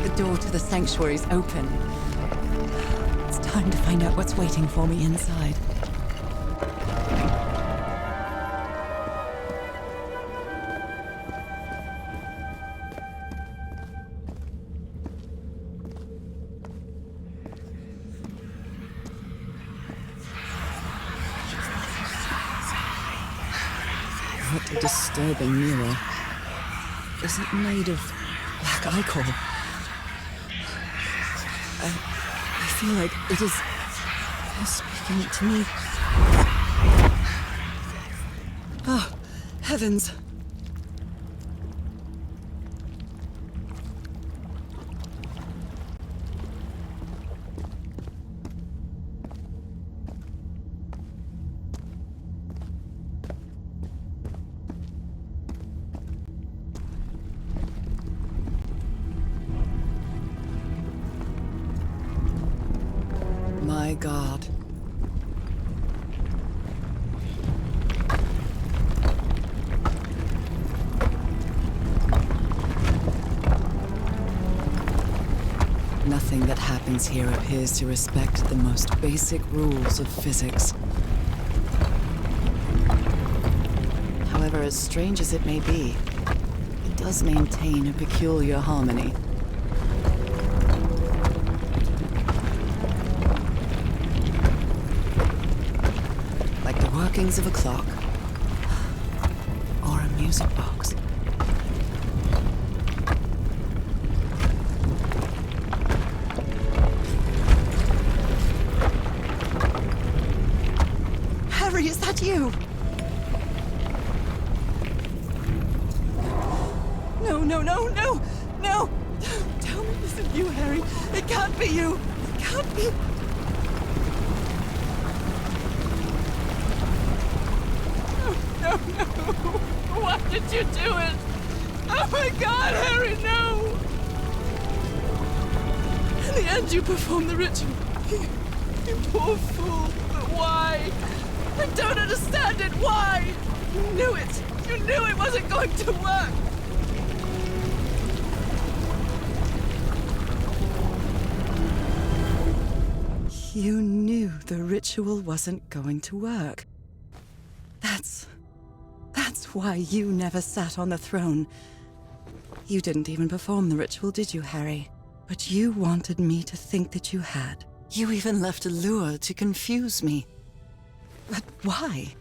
[SPEAKER 1] The door to the sanctuary is open. It's time to find out what's waiting for me inside. What a disturbing mirror. Is it made of black alcohol? I feel like it is speaking to me. Oh, heavens. My God. Nothing that happens here appears to respect the most basic rules of physics. However, as strange as it may be, it does maintain a peculiar harmony. markings of a clock. Or a music box. Harry, is that you? No! Tell me this isn't you, Harry. It can't be you. It can't be. No. Why did you do it? Oh my God, Harry, no! In the end, you performed the ritual. You poor fool. But why? I don't understand it. Why? You knew it. You knew it wasn't going to work. You knew the ritual wasn't going to work. That's why you never sat on the throne. You didn't even perform the ritual, did you, Harry? But you wanted me to think that you had. You even left a lure to confuse me. But why?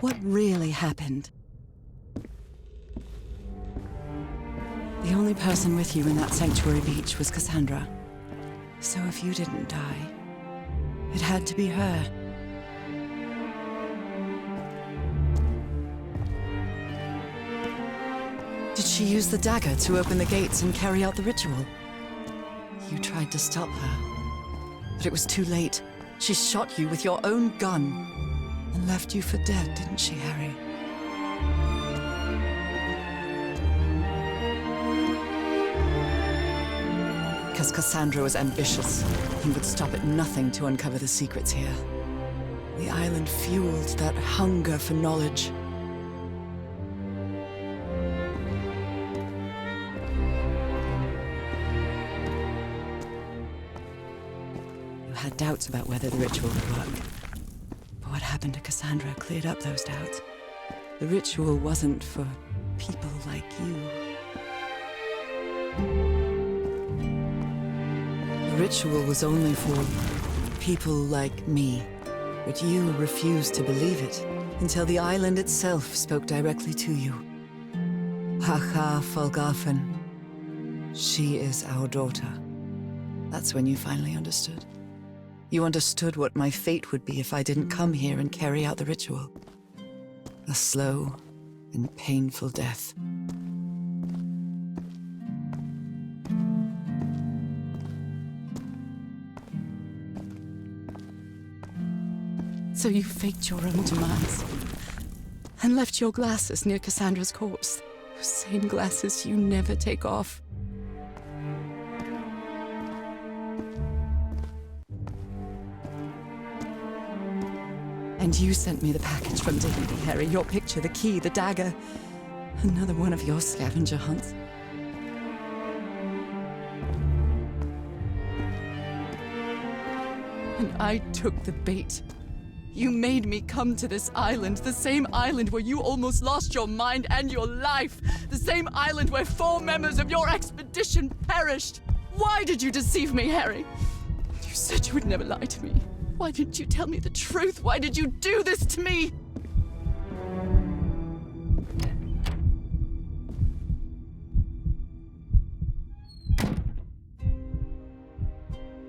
[SPEAKER 1] What really happened? The only person with you in that sanctuary beach was Cassandra. So if you didn't die, it had to be her. Did she use the dagger to open the gates and carry out the ritual? You tried to stop her, but it was too late. She shot you with your own gun. And left you for dead, didn't she, Harry? Because Cassandra was ambitious and would stop at nothing to uncover the secrets here. The island fueled that hunger for knowledge. You had doubts about whether the ritual would work. What happened to Cassandra cleared up those doubts. The ritual wasn't for people like you. The ritual was only for people like me. But you refused to believe it until the island itself spoke directly to you. Fhalgof'n. She is our daughter. That's when you finally understood. You understood what my fate would be if I didn't come here and carry out the ritual. A slow and painful death. So you faked your own demise and left your glasses near Cassandra's corpse. Those same glasses you never take off. And you sent me the package from Otaheité, Harry. Your picture, the key, the dagger. Another one of your scavenger hunts. And I took the bait. You made me come to this island, the same island where you almost lost your mind and your life. The same island where 4 members of your expedition perished. Why did you deceive me, Harry? You said you would never lie to me. Why didn't you tell me the truth? Why did you do this to me?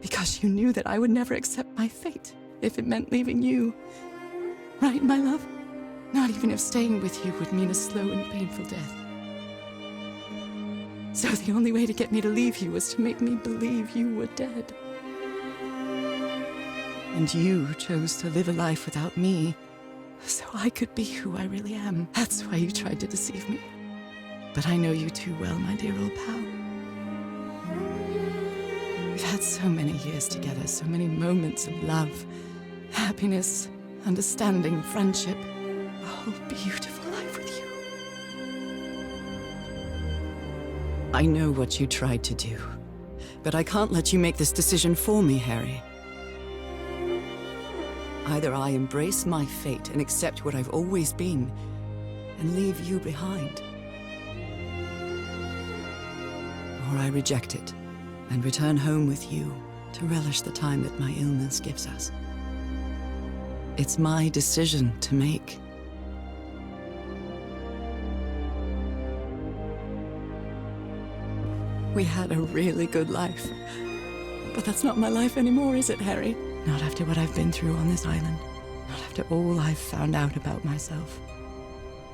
[SPEAKER 1] Because you knew that I would never accept my fate if it meant leaving you. Right, my love? Not even if staying with you would mean a slow and painful death. So the only way to get me to leave you was to make me believe you were dead. And you chose to live a life without me, so I could be who I really am. That's why you tried to deceive me. But I know you too well, my dear old pal. We've had so many years together, so many moments of love, happiness, understanding, friendship. A whole beautiful life with you. I know what you tried to do. But I can't let you make this decision for me, Harry. Either I embrace my fate and accept what I've always been, and leave you behind. Or I reject it, and return home with you to relish the time that my illness gives us. It's my decision to make. We had a really good life. But that's not my life anymore, is it, Harry? Not after what I've been through on this island. Not after all I've found out about myself.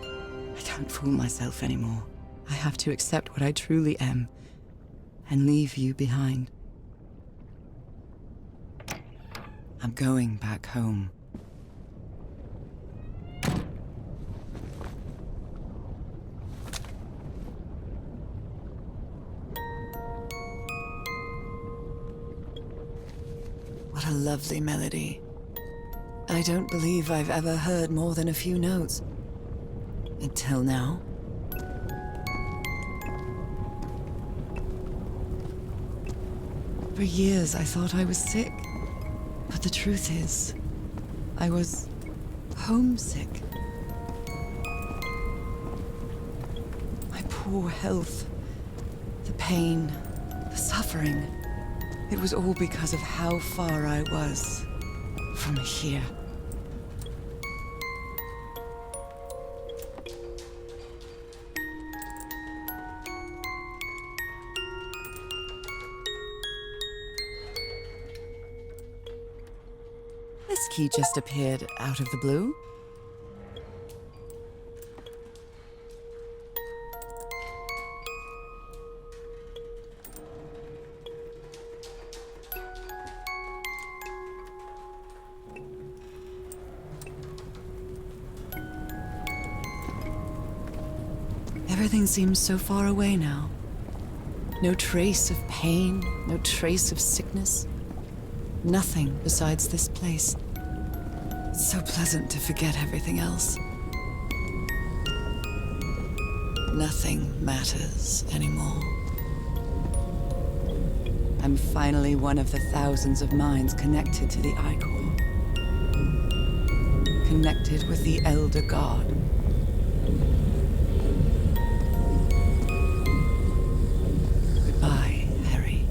[SPEAKER 1] I can't fool myself anymore. I have to accept what I truly am, and leave you behind. I'm going back home. What a lovely melody. I don't believe I've ever heard more than a few notes. Until now. For years I thought I was sick. But the truth is, I was homesick. My poor health, the pain, the suffering. It was all because of how far I was from here. This key just appeared out of the blue. Everything seems so far away now. No trace of pain, no trace of sickness. Nothing besides this place. It's so pleasant to forget everything else. Nothing matters anymore. I'm finally one of the thousands of minds connected to the Ichor. Connected with the Elder God. Goodbye, Harry.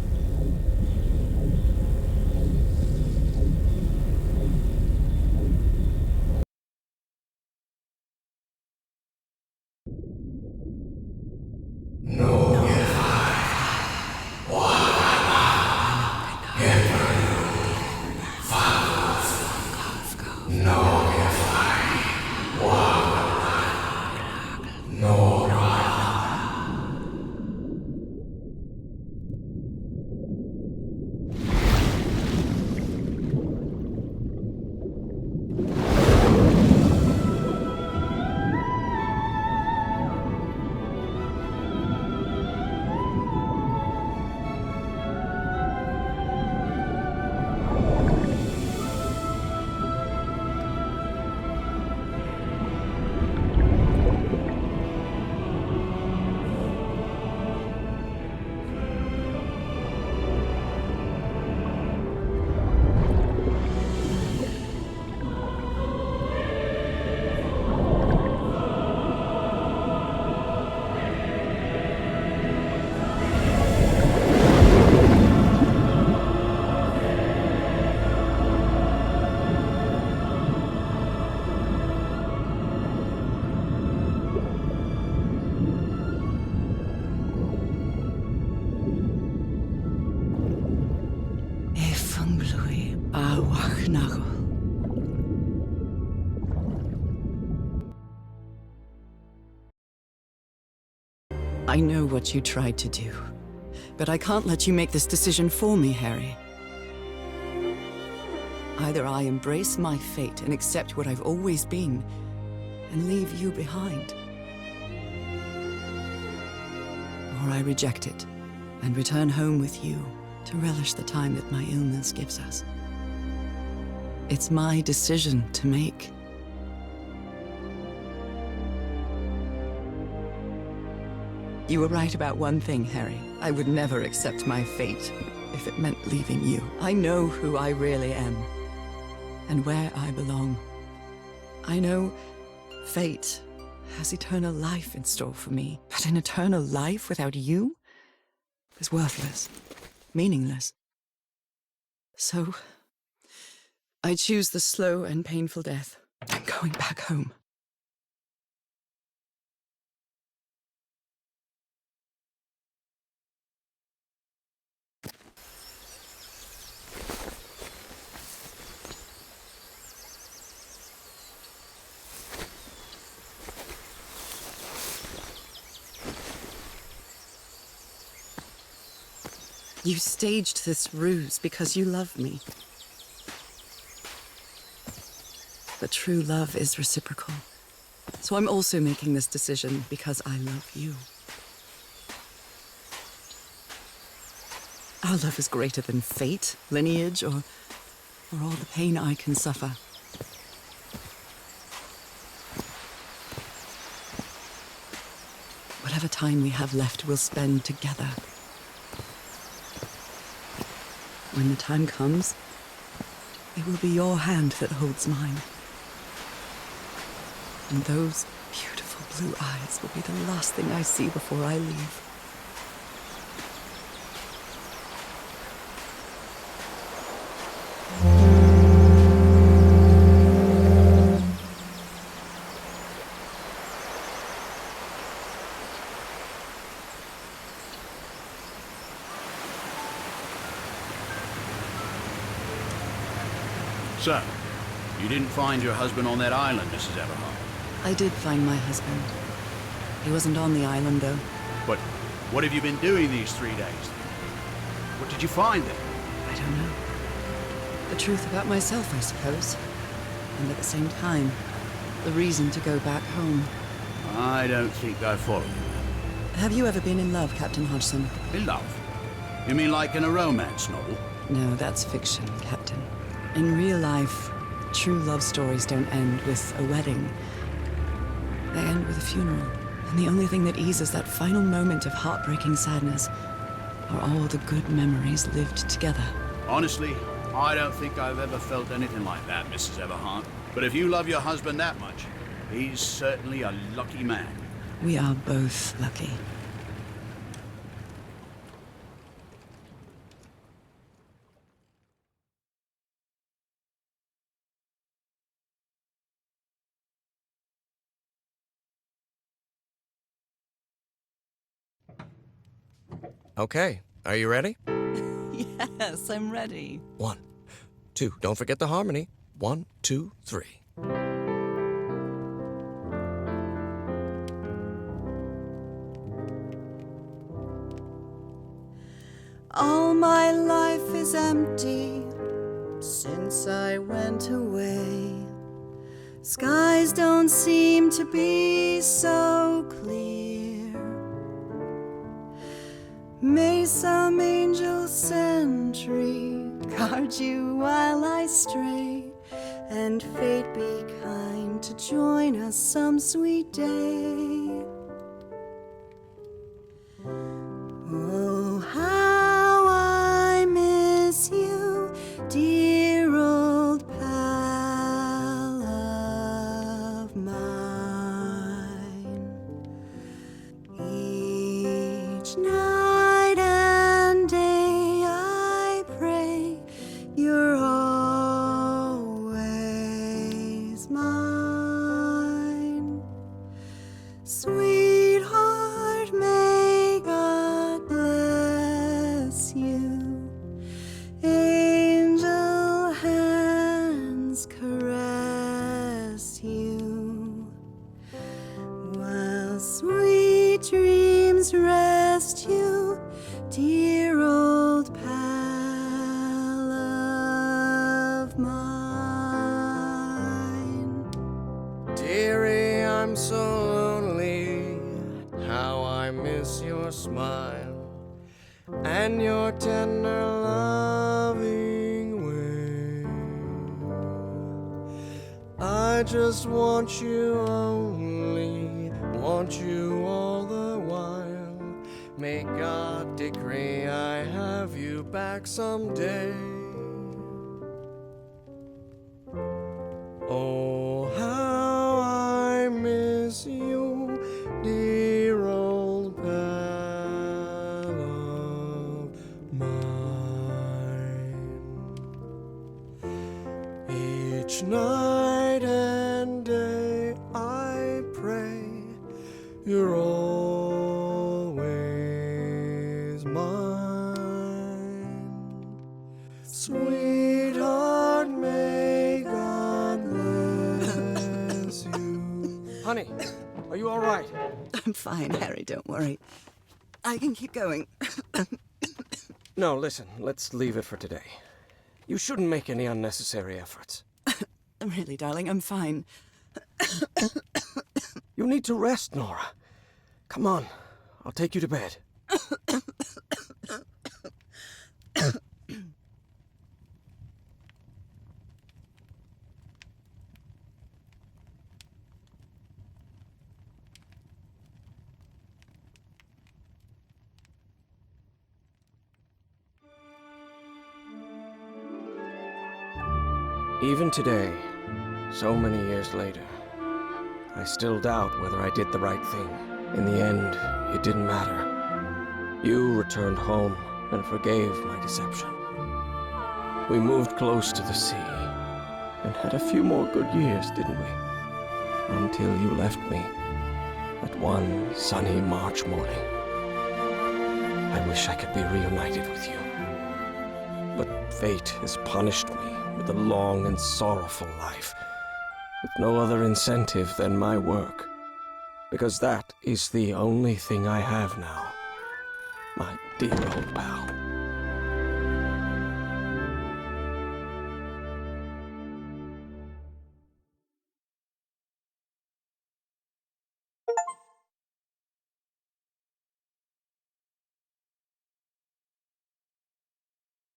[SPEAKER 1] I know what you tried to do, but I can't let you make this decision for me, Harry. Either I embrace my fate and accept what I've always been, and leave you behind. Or I reject it, and return home with you to relish the time that my illness gives us. It's my decision to make. You were right about one thing, Harry. I would never accept my fate if it meant leaving you. I know who I really am, and where I belong. I know fate has eternal life in store for me, but an eternal life without you is worthless, meaningless. So, I choose the slow and painful death. I'm going back home. You staged this ruse because you love me. But true love is reciprocal. So I'm also making this decision because I love you. Our love is greater than fate, lineage, or all the pain I can suffer. Whatever time we have left, we'll spend together. When the time comes, it will be your hand that holds mine. And those beautiful blue eyes will be the last thing I see before I leave.
[SPEAKER 2] So, you didn't find your husband on that island, Mrs. Everhart?
[SPEAKER 1] I did find my husband. He wasn't on the island, though.
[SPEAKER 2] But what have you been doing these 3 days? What did you find there?
[SPEAKER 1] I don't know. The truth about myself, I suppose. And at the same time, the reason to go back home.
[SPEAKER 2] I don't think I follow you.
[SPEAKER 1] Have you ever been in love, Captain Hodgson?
[SPEAKER 2] In love? You mean like in a romance novel?
[SPEAKER 1] No, that's fiction, Captain. In real life, true love stories don't end with a wedding. They end with a funeral. And the only thing that eases that final moment of heartbreaking sadness are all the good memories lived together.
[SPEAKER 2] Honestly, I don't think I've ever felt anything like that, Mrs. Everhart. But if you love your husband that much, he's certainly a lucky man.
[SPEAKER 1] We are both lucky.
[SPEAKER 5] Okay, are you ready?
[SPEAKER 1] Yes, I'm ready.
[SPEAKER 5] 1, 2, don't forget the harmony. 1, 2, 3.
[SPEAKER 1] All my life is empty since I went away. Skies don't seem to be so clear. May some angel sentry guard you while I stray, and fate be kind to join us some sweet day. Oh, how I miss you, dear old pal of mine. Each night and day I pray you're always mine. Sweetheart, may God bless you. Angel hands caress you, while sweet dreams rest you, dear old pal of mine.
[SPEAKER 5] Dearie, I'm so lonely. How I miss your smile and your tender loving way. I just want you only, want you all the while. May God decree I have you back someday. Oh, how I miss you, dear old pal of mine. Each night and day I pray you're always mine. Sweetheart, may God bless you. Honey, are you all right?
[SPEAKER 1] I'm fine, Harry, don't worry. I can keep going.
[SPEAKER 5] No, listen, let's leave it for today. You shouldn't make any unnecessary efforts.
[SPEAKER 1] Really, darling, I'm fine.
[SPEAKER 5] You need to rest, Norah. Come on, I'll take you to bed. Even today, so many years later, I still doubt whether I did the right thing. In the end, it didn't matter. You returned home and forgave my deception. We moved close to the sea, and had a few more good years, didn't we? Until you left me at one sunny March morning. I wish I could be reunited with you. But fate has punished me with a long and sorrowful life, with no other incentive than my work, because that is the only thing I have now, my dear old pal.